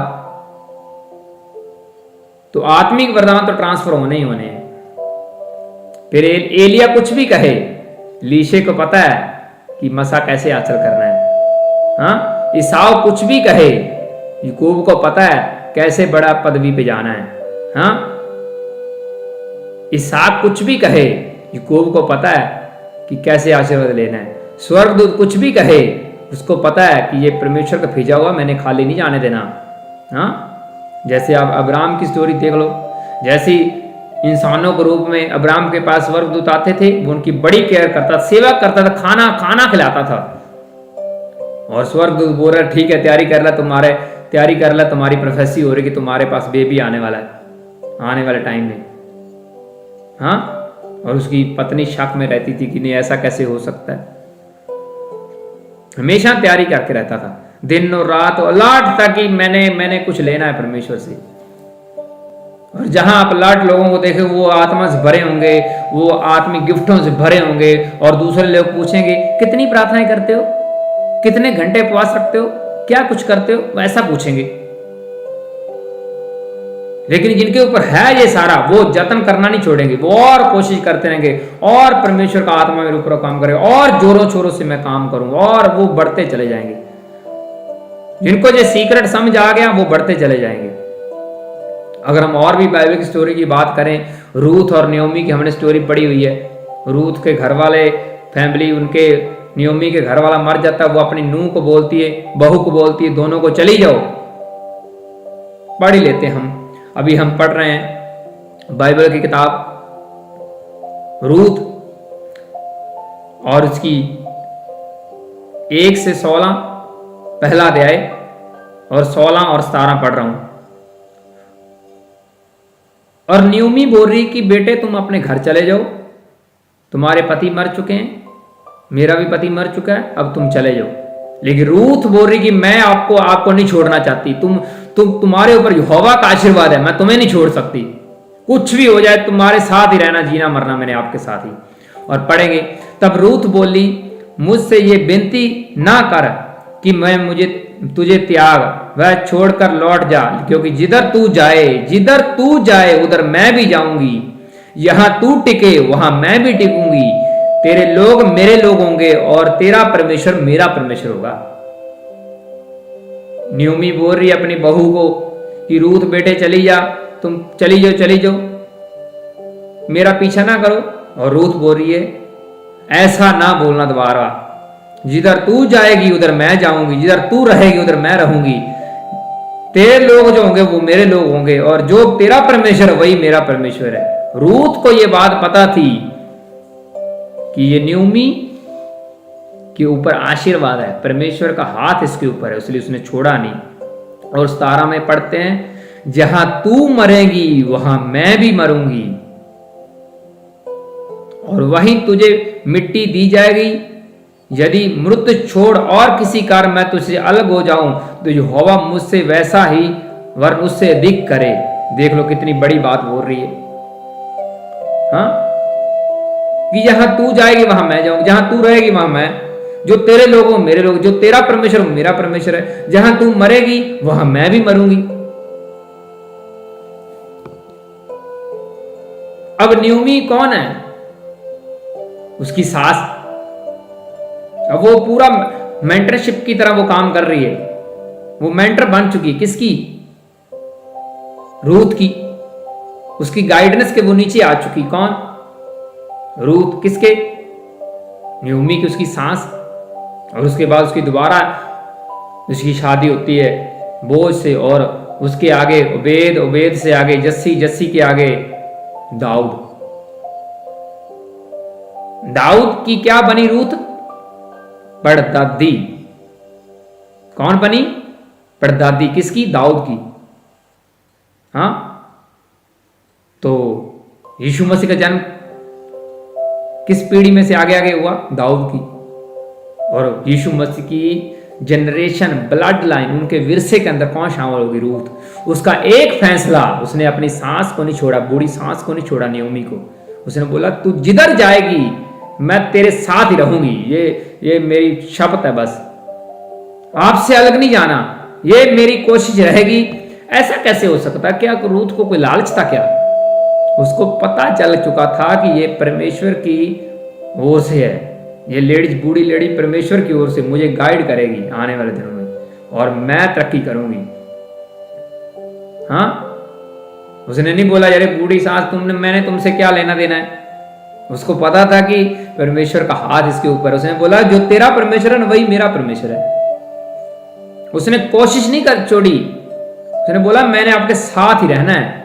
तो आत्मिक वरदान तो ट्रांसफर होने ही होने हैं। फिर एलिया कुछ भी कहे, लीशे को पता है कि मसा कैसे हासिल करना है। हाँ, ईसाव कुछ भी कहे, याकूब को पता है कैसे बड़ा पदवी पे जाना है। हाँ, इसहाक कुछ भी कहे, याकूब को पता है कि कैसे आशीर्वाद लेना है। स्वर्गदूत कुछ भी कहे, उसको पता है कि ये परमेश्वर का भेजा हुआ, मैंने खाली नहीं जाने देना। हाँ, जैसे आप अब्राहम की स्टोरी देख लो, जैसी इंसानों के रूप में अब्राहम के पास स्वर्गदूत आते थे, वो उनकी बड़ी केयर करता, सेवा करता था, खाना खिलाता था। और स्वर्गदूत बोल रहा ठीक है, तैयारी कर ला, तुम्हारी प्रोफेसी हो रही कि तुम्हारे पास बेबी आने वाला है आने वाले टाइम में। हाँ, और उसकी पत्नी शक में रहती थी कि नहीं ऐसा कैसे हो सकता है। हमेशा तैयारी करके रहता था, दिन और रात अलर्ट था कि मैंने कुछ लेना है परमेश्वर से। और जहां आप अलर्ट लोगों को देखे, वो आत्मा से भरे होंगे, वो आत्मिक गिफ्टों से भरे होंगे। और दूसरे लोग पूछेंगे कितनी प्रार्थनाएं करते हो, कितने घंटे उपवास रखते हो, क्या कुछ करते हो, वैसा पूछेंगे। लेकिन जिनके ऊपर है ये सारा, वो जतन करना नहीं छोड़ेंगे, वो और कोशिश करते रहेंगे और परमेश्वर का आत्मा मेरे ऊपर काम करे और जोरों शोरों से मैं काम करूं, और वो बढ़ते चले जाएंगे। जिनको ये सीक्रेट समझ आ गया वो बढ़ते चले जाएंगे। अगर हम और भी बाइबल की स्टोरी की बात करें, रूथ और नियोमी की हमने स्टोरी पढ़ी हुई है। रूथ के घर वाले फैमिली, उनके नियोमी के घर वाला मर जाता है, वो अपनी नूह को बोलती है, बहू को बोलती है, दोनों को चली जाओ। पढ़ ही लेते हैं हम। अभी हम पढ़ रहे हैं बाइबल की किताब रूथ, और उसकी 1 से 16 पहला अध्याय और 16 और 17 पढ़ रहा हूं। और नियोमी बोल रही कि बेटे तुम अपने घर चले जाओ, तुम्हारे पति मर चुके हैं, मेरा भी पति मर चुका है, अब तुम चले जाओ। लेकिन रूथ बोल रही कि मैं आपको नहीं छोड़ना चाहती, तुम्हारे ऊपर यहोवा का आशीर्वाद है, मैं तुम्हें नहीं छोड़ सकती, कुछ भी हो जाए तुम्हारे साथ ही रहना, जीना मरना मैंने आपके साथ ही। और पढ़ेंगे, तब रूथ बोली मुझसे ये विनती ना कर कि मुझे तुझे त्याग वह छोड़कर लौट जा, क्योंकि जिधर तू जाए उधर मैं भी जाऊंगी, यहां तू टिके वहां मैं भी टिकूंगी, तेरे लोग मेरे लोग होंगे और तेरा परमेश्वर मेरा परमेश्वर होगा। नियोमी बोल रही अपनी बहू को कि रूथ बेटे चली जा, तुम चली जाओ, मेरा पीछा ना करो। और रूथ बोल रही है ऐसा ना बोलना दोबारा, जिधर तू जाएगी उधर मैं जाऊंगी, जिधर तू रहेगी उधर मैं रहूंगी, तेरे लोग जो होंगे वो मेरे लोग होंगे, और जो तेरा परमेश्वर है वही मेरा परमेश्वर है। रूथ को यह बात पता थी कि ये नियोमी के ऊपर आशीर्वाद है, परमेश्वर का हाथ इसके ऊपर है, इसलिए उसने छोड़ा नहीं। और 17 में पढ़ते हैं, जहां तू मरेगी वहां मैं भी मरूंगी, और वहीं तुझे मिट्टी दी जाएगी, यदि मृत्यु छोड़ और किसी कारण मैं तुझसे अलग हो जाऊं तो यहोवा मुझसे वैसा ही वरन उससे अधिक करे। देख लो कितनी बड़ी बात बोल रही है, हाँ, कि जहां तू जाएगी वहां मैं जाऊंगी, जहां तू रहेगी वहां मैं, जो तेरे लोग हो मेरे लोग, जो तेरा परमेश्वर हो मेरा परमेश्वर है, जहां तू मरेगी वहां मैं भी मरूंगी। अब नियोमी कौन है? उसकी सास। अब वो पूरा मेंटरशिप की तरह वो काम कर रही है, वो मेंटर बन चुकी है। किसकी? रूथ की। उसकी गाइडेंस के वो नीचे आ चुकी। कौन? रूथ। किसके? नियोमी की, उसकी सास। और उसके बाद उसकी दोबारा उसकी शादी होती है बोझ से, और उसके आगे उबैद, उबैद से आगे जस्सी, जस्सी के आगे दाऊद। दाऊद की क्या बनी? रूथ परदादी। कौन बनी? परदादी। किसकी? दाऊद की। हाँ, तो यीशु मसीह का जन्म किस पीढ़ी में से आगे आगे हुआ? दाऊद की। और यीशु मसीह की जनरेशन, ब्लड लाइन, उनके विरसे के अंदर कौन शामिल होगी? रूथ। उसका एक फैसला, उसने अपनी सांस को नहीं छोड़ा, बूढ़ी सांस को नहीं छोड़ा, नियोमी को। उसने बोला तू जिधर जाएगी मैं तेरे साथ ही रहूंगी, ये मेरी शपथ है, बस आपसे अलग नहीं जाना, ये मेरी कोशिश रहेगी। ऐसा कैसे हो सकता? क्या रूथ को कोई लालच था क्या? उसको पता चल चुका था कि ये परमेश्वर की ओर से है, ये लेडीज, बूढ़ी लेडी परमेश्वर की ओर से मुझे गाइड करेगी आने वाले दिनों में, और मैं तरक्की करूंगी। हाँ, उसने नहीं बोला यार बूढ़ी सास मैंने तुमसे क्या लेना देना है। उसको पता था कि परमेश्वर का हाथ इसके ऊपर। उसने बोला जो तेरा परमेश्वर है वही मेरा परमेश्वर है। उसने कोशिश नहीं कर छोड़ी, उसने बोला मैंने आपके साथ ही रहना है।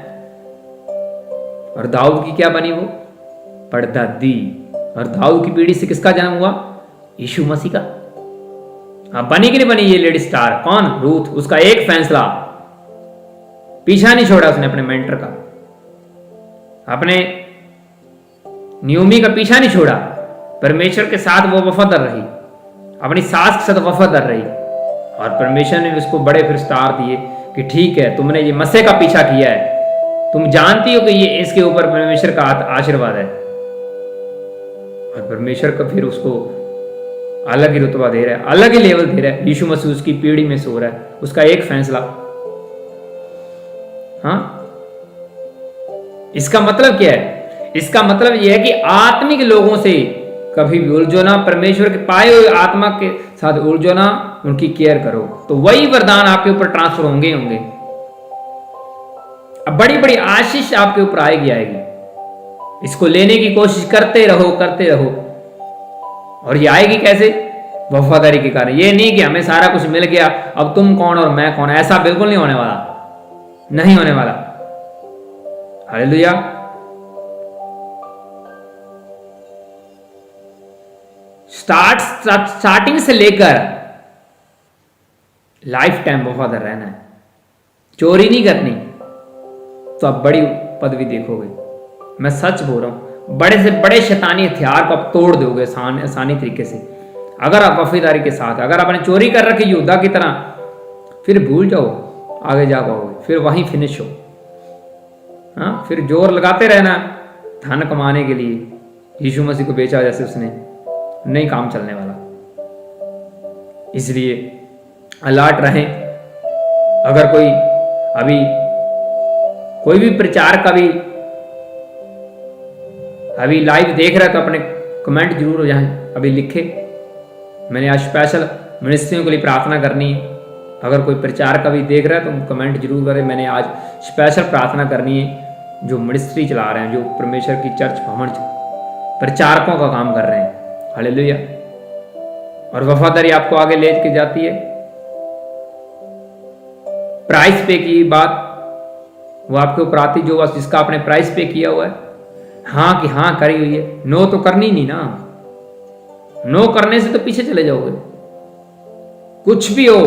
और दाऊद की क्या बनी? वो परदादी। और दाऊद की पीढ़ी से किसका जन्म हुआ? यीशु मसीह का। हाँ, बनी कि नहीं बनी ये लेडी स्टार? कौन? रूथ। उसका एक फैसला, पीछा नहीं छोड़ा उसने अपने मेंटर का, अपने नियोमी का पीछा नहीं छोड़ा, परमेश्वर के साथ वो वफादार रही, अपनी सास के साथ वफादार रही। और परमेश्वर ने उसको बड़े फिर स्टार दिए कि ठीक है, तुमने ये मसीह का पीछा किया है, तुम जानती हो कि ये इसके ऊपर परमेश्वर का आशीर्वाद है। और परमेश्वर का फिर उसको अलग ही रुतबा दे रहा है, अलग ही लेवल दे रहा है। यीशु मसीह उसकी पीढ़ी में सो रहा है, उसका एक फैसला। हाँ, इसका मतलब क्या है? इसका मतलब यह है कि आत्मिक लोगों से कभी भी उलझो ना, परमेश्वर के पाए हुए आत्मा के साथ उलझो ना, उनकी केयर करो, तो वही वरदान आपके ऊपर ट्रांसफर होंगे होंगे। अब बड़ी बड़ी आशीष आपके ऊपर आएगी आएगी। इसको लेने की कोशिश करते रहो करते रहो। और ये आएगी कैसे? वफादारी के कारण। ये नहीं कि हमें सारा कुछ मिल गया, अब तुम कौन और मैं कौन, ऐसा बिल्कुल नहीं होने वाला, नहीं होने वाला। हालेलुया। स्टार्टिंग से लेकर लाइफ टाइम वफादार रहना है, चोरी नहीं करनी, तो आप बड़ी पदवी देखोगे। मैं सच बोल रहा हूं, बड़े से बड़े शैतानी हथियार को आप तोड़ दोगे आसानी तरीके से, अगर आप वफादारी के साथ। अगर आपने चोरी कर रखी योद्धा की तरह, फिर भूल जाओ, आगे जा पाओगे, फिर वहीं फिनिश हो। हाँ, फिर जोर लगाते रहना धन कमाने के लिए। यीशु मसीह को बेचा जैसे उसने, नहीं काम चलने वाला। इसलिए अलर्ट रहें। अगर कोई अभी कोई भी प्रचार का भी अभी लाइव देख रहा है तो अपने कमेंट जरूर हो जाए, अभी लिखे। मैंने आज स्पेशल मिनिस्ट्रियों के लिए प्रार्थना करनी है। अगर कोई प्रचार का भी देख रहा है तो कमेंट जरूर करें। मैंने आज स्पेशल प्रार्थना करनी है जो मिनिस्ट्री चला रहे हैं, जो परमेश्वर की चर्च भवन प्रचारकों का काम कर रहे हैं। हालेलुया। और वफादारी आपको आगे ले के जाती है। प्राइस पे की बात वो आपके ऊपर आती, जो बस जिसका आपने प्राइस पे किया हुआ है, हाँ कि हाँ करी हुई है, नो तो करनी नहीं ना। नो करने से तो पीछे चले जाओगे। कुछ भी हो,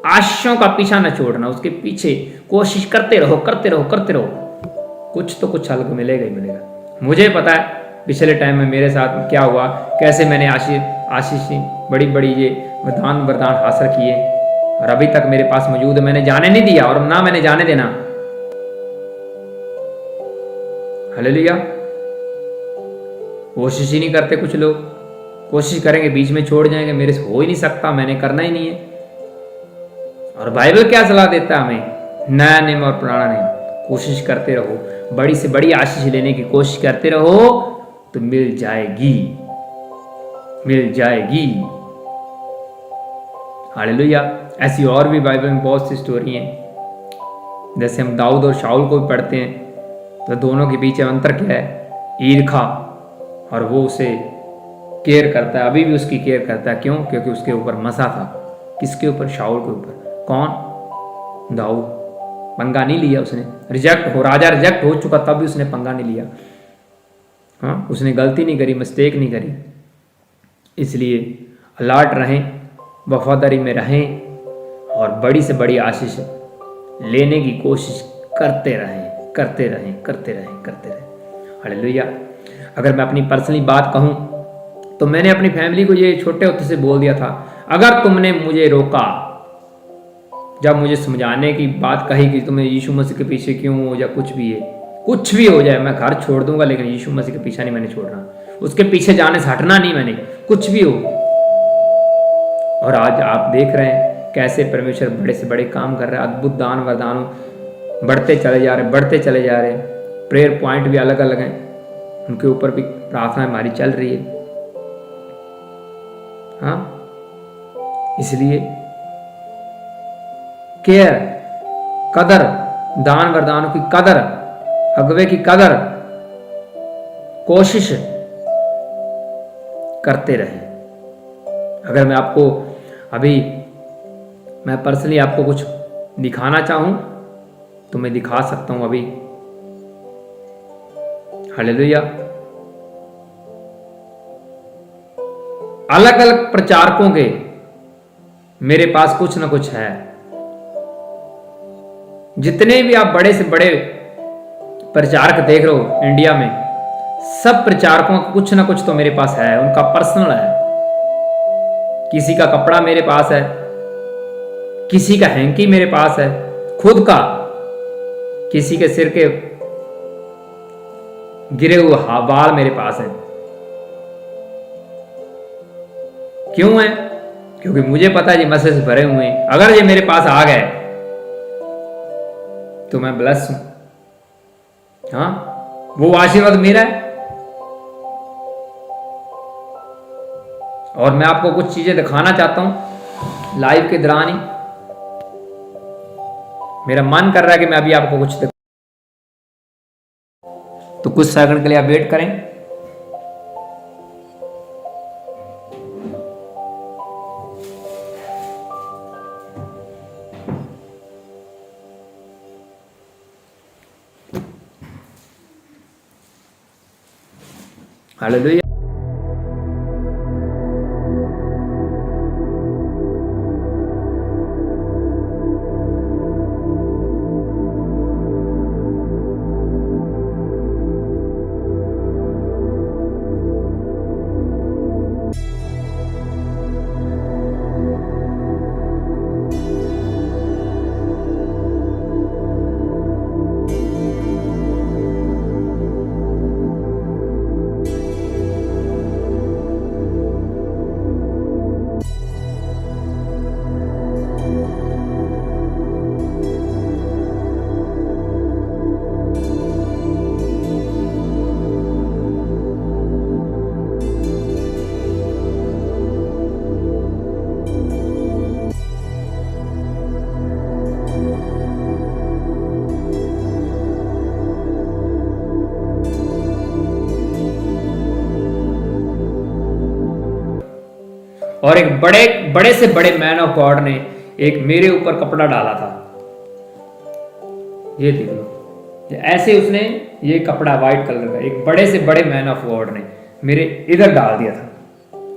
आशीषों का पीछा न छोड़ना, उसके पीछे कोशिश करते रहो करते रहो करते रहो। कुछ तो कुछ हल मिलेगा ही मिलेगा। मुझे पता है पिछले टाइम में मेरे साथ क्या हुआ, कैसे मैंने आशीष बड़ी बड़ी ये वरदान हासिल किए, और अभी तक मेरे पास मौजूद है। मैंने जाने नहीं दिया और ना मैंने जाने देना। हालेलुया। कोशिश ही नहीं करते कुछ लोग। कोशिश करेंगे बीच में छोड़ जाएंगे, मेरे से हो ही नहीं सकता, मैंने करना ही नहीं है। और बाइबल क्या सलाह देता है हमें? नया नियम और पुराना नियम। कोशिश करते रहो, बड़ी से बड़ी आशीष लेने की कोशिश करते रहो, तो मिल जाएगी, मिल जाएगी। हालेलुया। ऐसी और भी बाइबल में बहुत सी स्टोरी हैं। जैसे हम दाऊद और शाऊल को भी पढ़ते हैं, तो दोनों के बीच अंतर क्या है? ईर्खा। और वो उसे केयर करता है, अभी भी उसकी केयर करता है। क्यों? क्योंकि उसके ऊपर मसा था। किसके ऊपर? शाऊल के ऊपर। कौन? दाऊद। पंगा नहीं लिया उसने। राजा रिजेक्ट हो चुका तब भी उसने पंगा नहीं लिया। हाँ, उसने गलती नहीं करी, मिस्टेक नहीं करी। इसलिए अलर्ट रहें, वफादारी में रहें, और बड़ी से बड़ी आशीष लेने की कोशिश करते रहें करते रहें करते रहें करते रहें। हालेलुया। अगर मैं अपनी पर्सनली बात कहूँ तो मैंने अपनी फैमिली को ये छोटे होते से बोल दिया था, अगर तुमने मुझे रोका, जब मुझे समझाने की बात कही कि तुम्हें यीशु मसीह के पीछे क्यों हो, या कुछ भी है, कुछ भी हो जाए, मैं घर छोड़ दूंगा, लेकिन यीशु मसीह के पीछे नहीं मैंने छोड़ना, उसके पीछे जाने से हटना नहीं मैंने, कुछ भी हो। और आज आप देख रहे हैं कैसे परमेश्वर बड़े से बड़े काम कर रहे हैं। अद्भुत दान वरदानों बढ़ते चले जा रहे, बढ़ते चले जा रहे हैं। प्रेयर पॉइंट भी अलग अलग हैं, उनके ऊपर भी प्रार्थना हमारी चल रही है। हाँ, इसलिए केयर, कदर, दान वरदानों की कदर, अगवे की कदर, कोशिश करते रहें। अगर मैं आपको अभी मैं पर्सनली आपको कुछ दिखाना चाहूं तो मैं दिखा सकता हूं अभी। हालेलुया। अलग अलग प्रचारकों के मेरे पास कुछ ना कुछ है। जितने भी आप बड़े से बड़े प्रचारक देख रहे हो इंडिया में, सब प्रचारकों का कुछ ना कुछ तो मेरे पास है, उनका पर्सनल है। किसी का कपड़ा मेरे पास है, किसी का हैंकी मेरे पास है खुद का, किसी के सिर के गिरे हुए बाल मेरे पास है। क्यों है? क्योंकि मुझे पता है ये मसले से भरे हुए हैं। अगर ये मेरे पास आ गए तो मैं ब्लेस हूं। हाँ, वो आशीर्वाद मेरा है। और मैं आपको कुछ चीजें दिखाना चाहता हूं लाइव के दौरान ही। मेरा मन कर रहा है कि मैं अभी आपको कुछ तो कुछ सेकंड के लिए आप वेट करें। हालेलुया। और एक बड़े बड़े से बड़े मैन ऑफ गॉड ने एक मेरे ऊपर कपड़ा डाला था। ये देख लो, ऐसे उसने ये कपड़ा व्हाइट कलर का एक बड़े से बड़े मैन ऑफ गॉड ने मेरे इधर डाल दिया था।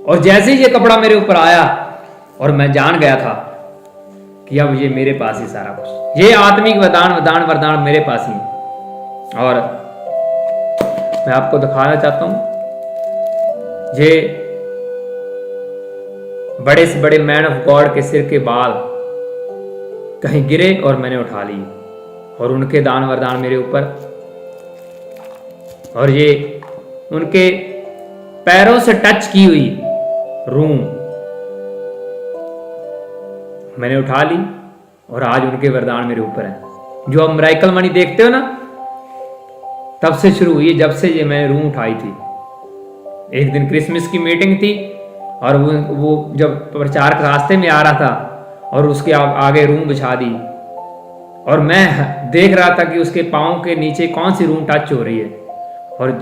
और जैसे ही ये कपड़ा मेरे ऊपर आया और मैं जान गया था कि अब ये मेरे पास ही सारा कुछ, ये आत्मिक वरदान मेरे पास ही। और मैं आपको दिखाना चाहता हूं, ये बड़े से बड़े मैन ऑफ गॉड के सिर के बाल कहीं गिरे और मैंने उठा लिए, और उनके दान वरदान मेरे ऊपर, और ये उनके पैरों से टच की हुई रूम मैंने उठा ली, और आज उनके वरदान मेरे ऊपर है। जो आप मिरेकल मनी देखते हो ना, तब से शुरू हुई, जब से ये मैंने रूम उठाई थी। एक दिन क्रिसमस की मीटिंग थी, और वो जब प्रचार के रास्ते में आ रहा था और उसके आगे रूम बिछा दी, और मैं देख रहा था कि उसके पाँव के नीचे कौन सी रूम टच हो रही है। और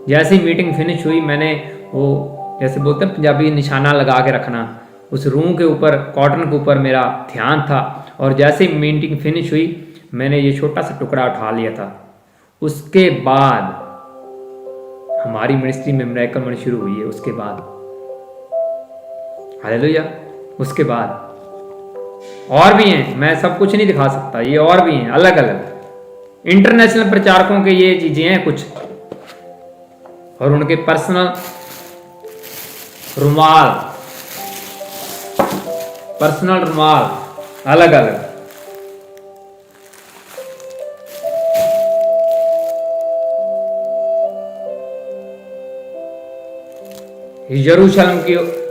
जैसे ही मीटिंग फिनिश हुई, मैंने वो जैसे बोलते हैं पंजाबी निशाना लगा के रखना, उस रूम के ऊपर, कॉटन के ऊपर मेरा ध्यान था। और जैसे ही मीटिंग फिनिश हुई, मैंने ये छोटा सा टुकड़ा उठा लिया था। उसके बाद हमारी मिनिस्ट्री में मिरेकल मनी शुरू हुई है। उसके बाद हालेलुया, उसके बाद और भी हैं, मैं सब कुछ नहीं दिखा सकता, ये और भी हैं अलग अलग इंटरनेशनल प्रचारकों के, ये चीजें हैं कुछ, और उनके पर्सनल रुमाल अलग अलग।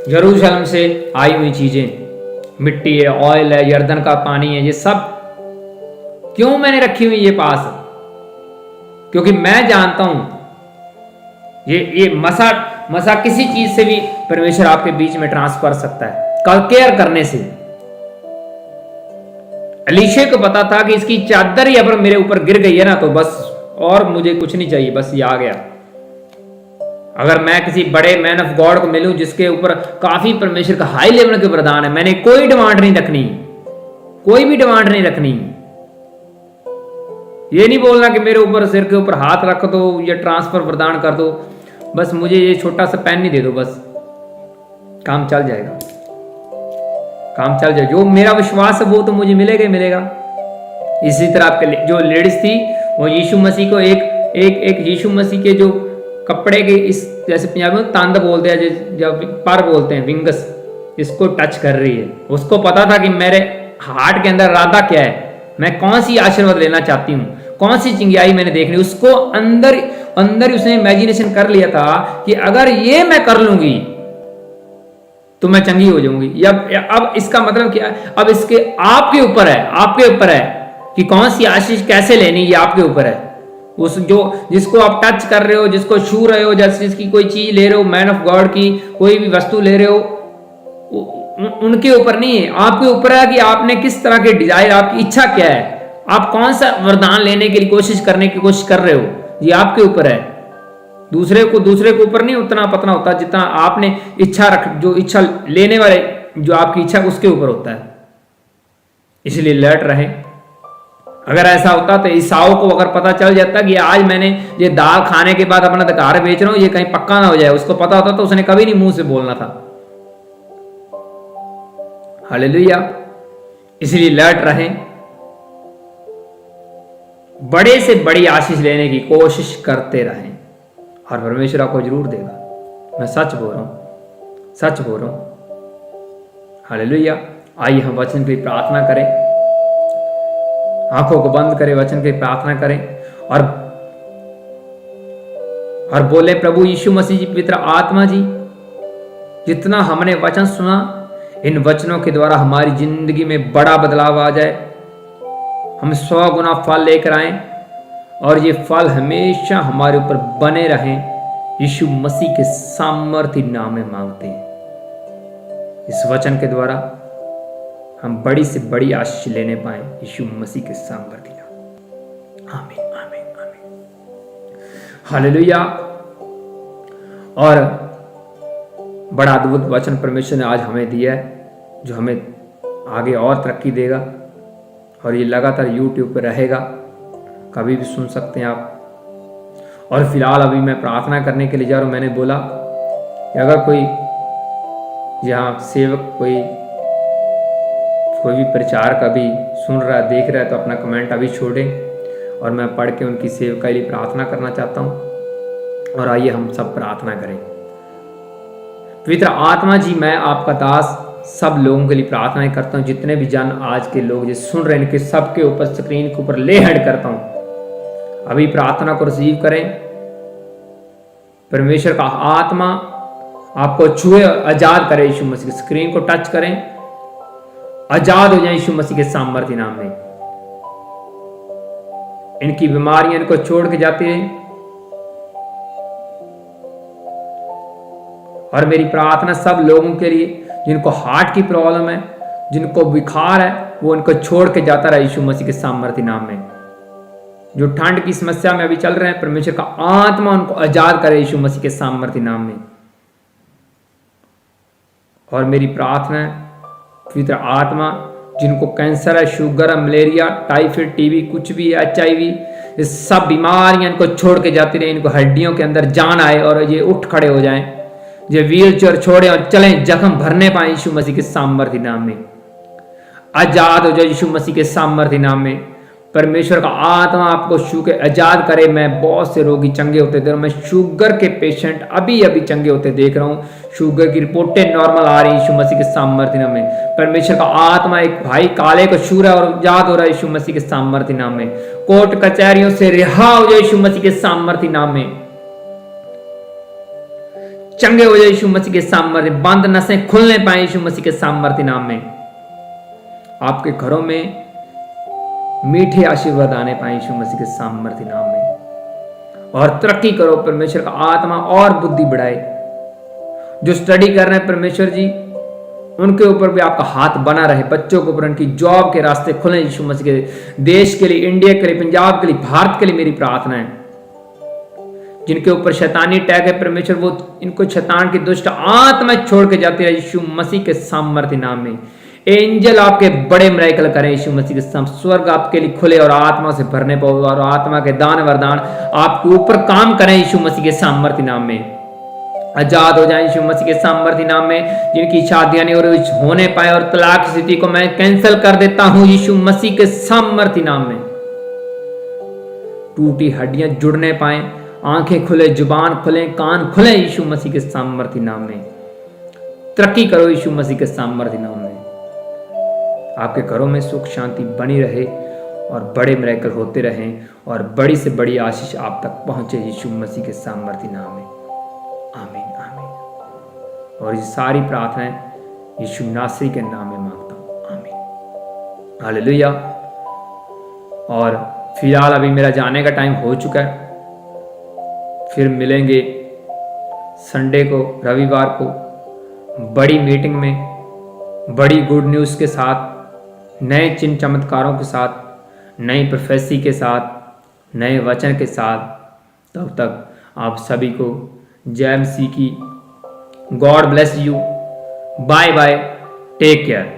यरूशलेम से आई हुई चीजें, मिट्टी है, ऑयल है, यर्दन का पानी है, ये सब क्यों मैंने रखी हुई ये पास? क्योंकि मैं जानता हूं ये मसा किसी चीज से भी परमेश्वर आपके बीच में ट्रांसफर सकता है, केयर करने से। अलीशे को पता था कि इसकी चादर ही अगर मेरे ऊपर गिर गई है ना, तो बस और मुझे कुछ नहीं चाहिए, बस ये आ गया। अगर मैं किसी बड़े मैन ऑफ गॉड को मिलूं जिसके ऊपर काफी परमेश्वर का हाई लेवल के वरदान है, मैंने कोई डिमांड नहीं रखनी, कोई भी डिमांड नहीं रखनी। ये नहीं बोलना कि मेरे ऊपर सिर के ऊपर हाथ रख दो या ट्रांसफर वरदान कर दो, बस मुझे ये छोटा सा पेन नहीं दे दो, बस काम चल जाएगा, काम चल जाए। जो मेरा विश्वास है वो तो मुझे मिलेगा ही मिलेगा। इसी तरह आपके जो लेडीज थी, वो यीशु मसीह को एक यीशु मसीह के जो कपड़े के इस, जैसे पंजाबी में तांद बोलते हैं, जब पर बोलते हैं, विंगस, इसको टच कर रही है। उसको पता था कि मेरे हार्ट के अंदर इरादा क्या है, मैं कौन सी आशीर्वाद लेना चाहती हूँ, कौन सी चिंगाई मैंने देखनी। उसको अंदर उसने इमेजिनेशन कर लिया था कि अगर ये मैं कर लूंगी तो मैं चंगी हो जाऊंगी। अब इसका मतलब क्या है? अब इसके आपके ऊपर है कि कौन सी आशीष कैसे लेनी, ये आपके ऊपर है। उस जो जिसको आप टच कर रहे हो, जिसको छू रहे हो, जैसे जिसकी कोई चीज ले रहे हो, मैन ऑफ गॉड की कोई भी वस्तु ले रहे हो, उनके ऊपर नहीं है, आपके ऊपर है कि आपने किस तरह के डिजायर, आपकी इच्छा क्या है, आप कौन सा वरदान लेने के लिए कोशिश कर रहे हो, ये आपके ऊपर है। दूसरे के ऊपर नहीं उतना पतना होता जितना आपने इच्छा जो इच्छा लेने वाले जो आपकी इच्छा उसके ऊपर होता है। इसलिए अलर्ट रहे। अगर ऐसा होता तो ईसाओं को अगर पता चल जाता कि आज मैंने ये दाल खाने के बाद अपना अधिकार बेच रहा हूं, ये कहीं पक्का ना हो जाए, उसको पता होता तो उसने कभी नहीं मुंह से बोलना था। हालेलुया। इसलिए अलर्ट रहें, बड़े से बड़ी आशीष लेने की कोशिश करते रहें और परमेश्वर आपको जरूर देगा। मैं सच बोल रहा हूं। हालेलुया। आइए हम वचन के लिए प्रार्थना करें, आंखों को बंद करें, वचन के लिए प्रार्थना करें और बोले, प्रभु यीशु मसीह जी, पवित्र आत्मा जी, जितना हमने वचन सुना, इन वचनों के द्वारा हमारी जिंदगी में बड़ा बदलाव आ जाए, हम 100 गुना फल लेकर आए और ये फल हमेशा हमारे ऊपर बने रहें। यीशु मसीह के सामर्थ्य नाम में मांगते हैं। इस वचन के द्वारा हम बड़ी से बड़ी आशीष लेने पाए, यीशु मसीह के सामर्थ्य नाम। आमीन, आमीन, आमीन। हालेलुया। और बड़ा अद्भुत वचन परमेश्वर ने आज हमें दिया है, जो हमें आगे और तरक्की देगा और ये लगातार YouTube पर रहेगा, कभी भी सुन सकते हैं आप। और फिलहाल अभी मैं प्रार्थना करने के लिए जा रहा हूँ। मैंने बोला कि अगर कोई यहाँ सेवक कोई भी प्रचार का भी सुन रहा है, देख रहा है, तो अपना कमेंट अभी छोड़ें और मैं पढ़ के उनकी सेवकाई के लिए प्रार्थना करना चाहता हूँ। और आइए हम सब प्रार्थना करें। पवित्र आत्मा जी, मैं आपका दास सब लोगों के लिए प्रार्थना करता हूँ, जितने भी जन आज के लोग जो सुन रहे हैं, इनके सबके ऊपर स्क्रीन के ऊपर ले हैंड करता हूँ। अभी प्रार्थना को रिसीव करें। परमेश्वर का आत्मा आपको छुए, आजाद करे। यीशु मसीह की स्क्रीन को टच करें, आजाद हो जाए यीशु मसीह के सामर्थ्य नाम में। इनकी बीमारियां इनको छोड़ के जाती रहे। और मेरी प्रार्थना सब लोगों के लिए जिनको हार्ट की प्रॉब्लम है, जिनको बुखार है, वो इनको छोड़ के जाता रहे यीशु मसीह के सामर्थ्य नाम में। जो ठंड की समस्या में अभी चल रहे हैं, परमेश्वर का आत्मा उनको आजाद करे यीशु मसीह के सामर्थ्य नाम में। और मेरी प्रार्थना है, पवित्र आत्मा, जिनको कैंसर है, शुगर है, मलेरिया, टाइफाइड, टीबी, कुछ भी HIV, ये सब बीमारियां इनको छोड़ के जाती रहे। इनको हड्डियों के अंदर जान आए और ये उठ खड़े हो जाएं, ये व्हील चेयर छोड़े और चलें, जख्म भरने पाए यीशु मसीह के सामर्थ्य नाम में। आजाद हो जाए यीशु मसीह के सामर्थ्य नाम में। परमेश्वर का आत्मा आपको छू के आजाद करे। मैं बहुत से रोगी चंगे होते देख रहा हूं। मैं शुगर के पेशेंट अभी चंगे होते देख रहा हूं। शुगर की रिपोर्टें नॉर्मल आ रही यीशु मसीह के सामर्थ्य नाम में। परमेश्वर का आत्मा एक भाई काले को छू रहा है और आजाद हो रहा है यीशु मसीह के सामर्थ्य नाम में। कोर्ट कचहरियों से रिहा हो जाए यीशु मसीह के सामर्थ्य नाम में। चंगे हो जाए यीशु मसीह के सामर्थ्य। बंद नसें खुलने पाए यीशु मसीह के सामर्थ्य नाम में। आपके घरों में मीठे आशीर्वाद आने पाए यीशु मसीह के सामर्थ्य नाम में। और तरक्की करो। परमेश्वर का आत्मा और बुद्धि बढ़ाए। जो स्टडी कर रहे हैं परमेश्वर जी, उनके ऊपर भी आपका हाथ बना रहे। बच्चों के ऊपर उनकी जॉब के रास्ते खुले यीशु मसीह के। देश के लिए, इंडिया के लिए, पंजाब के लिए, भारत के लिए मेरी प्रार्थना है। जिनके ऊपर शैतानी टैग है परमेश्वर, वो इनको शैतान की दुष्ट आत्मा छोड़ के जाती है यीशु मसीह के सामर्थ्य नाम में। एंजल आपके बड़े मिरेकल करें यीशु मसीह के सामने। स्वर्ग आपके लिए खुले और आत्मा से भरने पाओ और आत्मा के दान वरदान आपके ऊपर काम करें यीशु मसीह के सामर्थ्य नाम में। आजाद हो जाए यीशु मसीह के सामर्थ्य नाम में। जिनकी शादियां नहीं होने पाए और तलाक की स्थिति को मैं कैंसिल कर देता हूं यीशु मसीह के सामर्थ्य नाम में। टूटी हड्डियां जुड़ने पाए, आंखें खुले, जुबान खुले, कान खुले यीशु मसीह के सामर्थ्य नाम में। तरक्की करो यीशु मसीह के सामर्थ्य नाम में। आपके घरों में सुख शांति बनी रहे और बड़े मिरेकल होते रहें और बड़ी से बड़ी आशीष आप तक पहुंचे यीशु मसीह के सामर्थ्य नाम में। आमीन, आमीन। और ये सारी प्रार्थनाएं यीशु नासरी के नाम में मांगता हूं। आमीन, हालेलुया। और फिलहाल अभी मेरा जाने का टाइम हो चुका है। फिर मिलेंगे संडे को, रविवार को, बड़ी मीटिंग में, बड़ी गुड न्यूज़ के साथ, नए चिन्ह चमत्कारों के साथ, नई प्रोफेसी के साथ, नए वचन के साथ। तब तक आप सभी को जय मसीह की। God bless you. Bye bye, take care.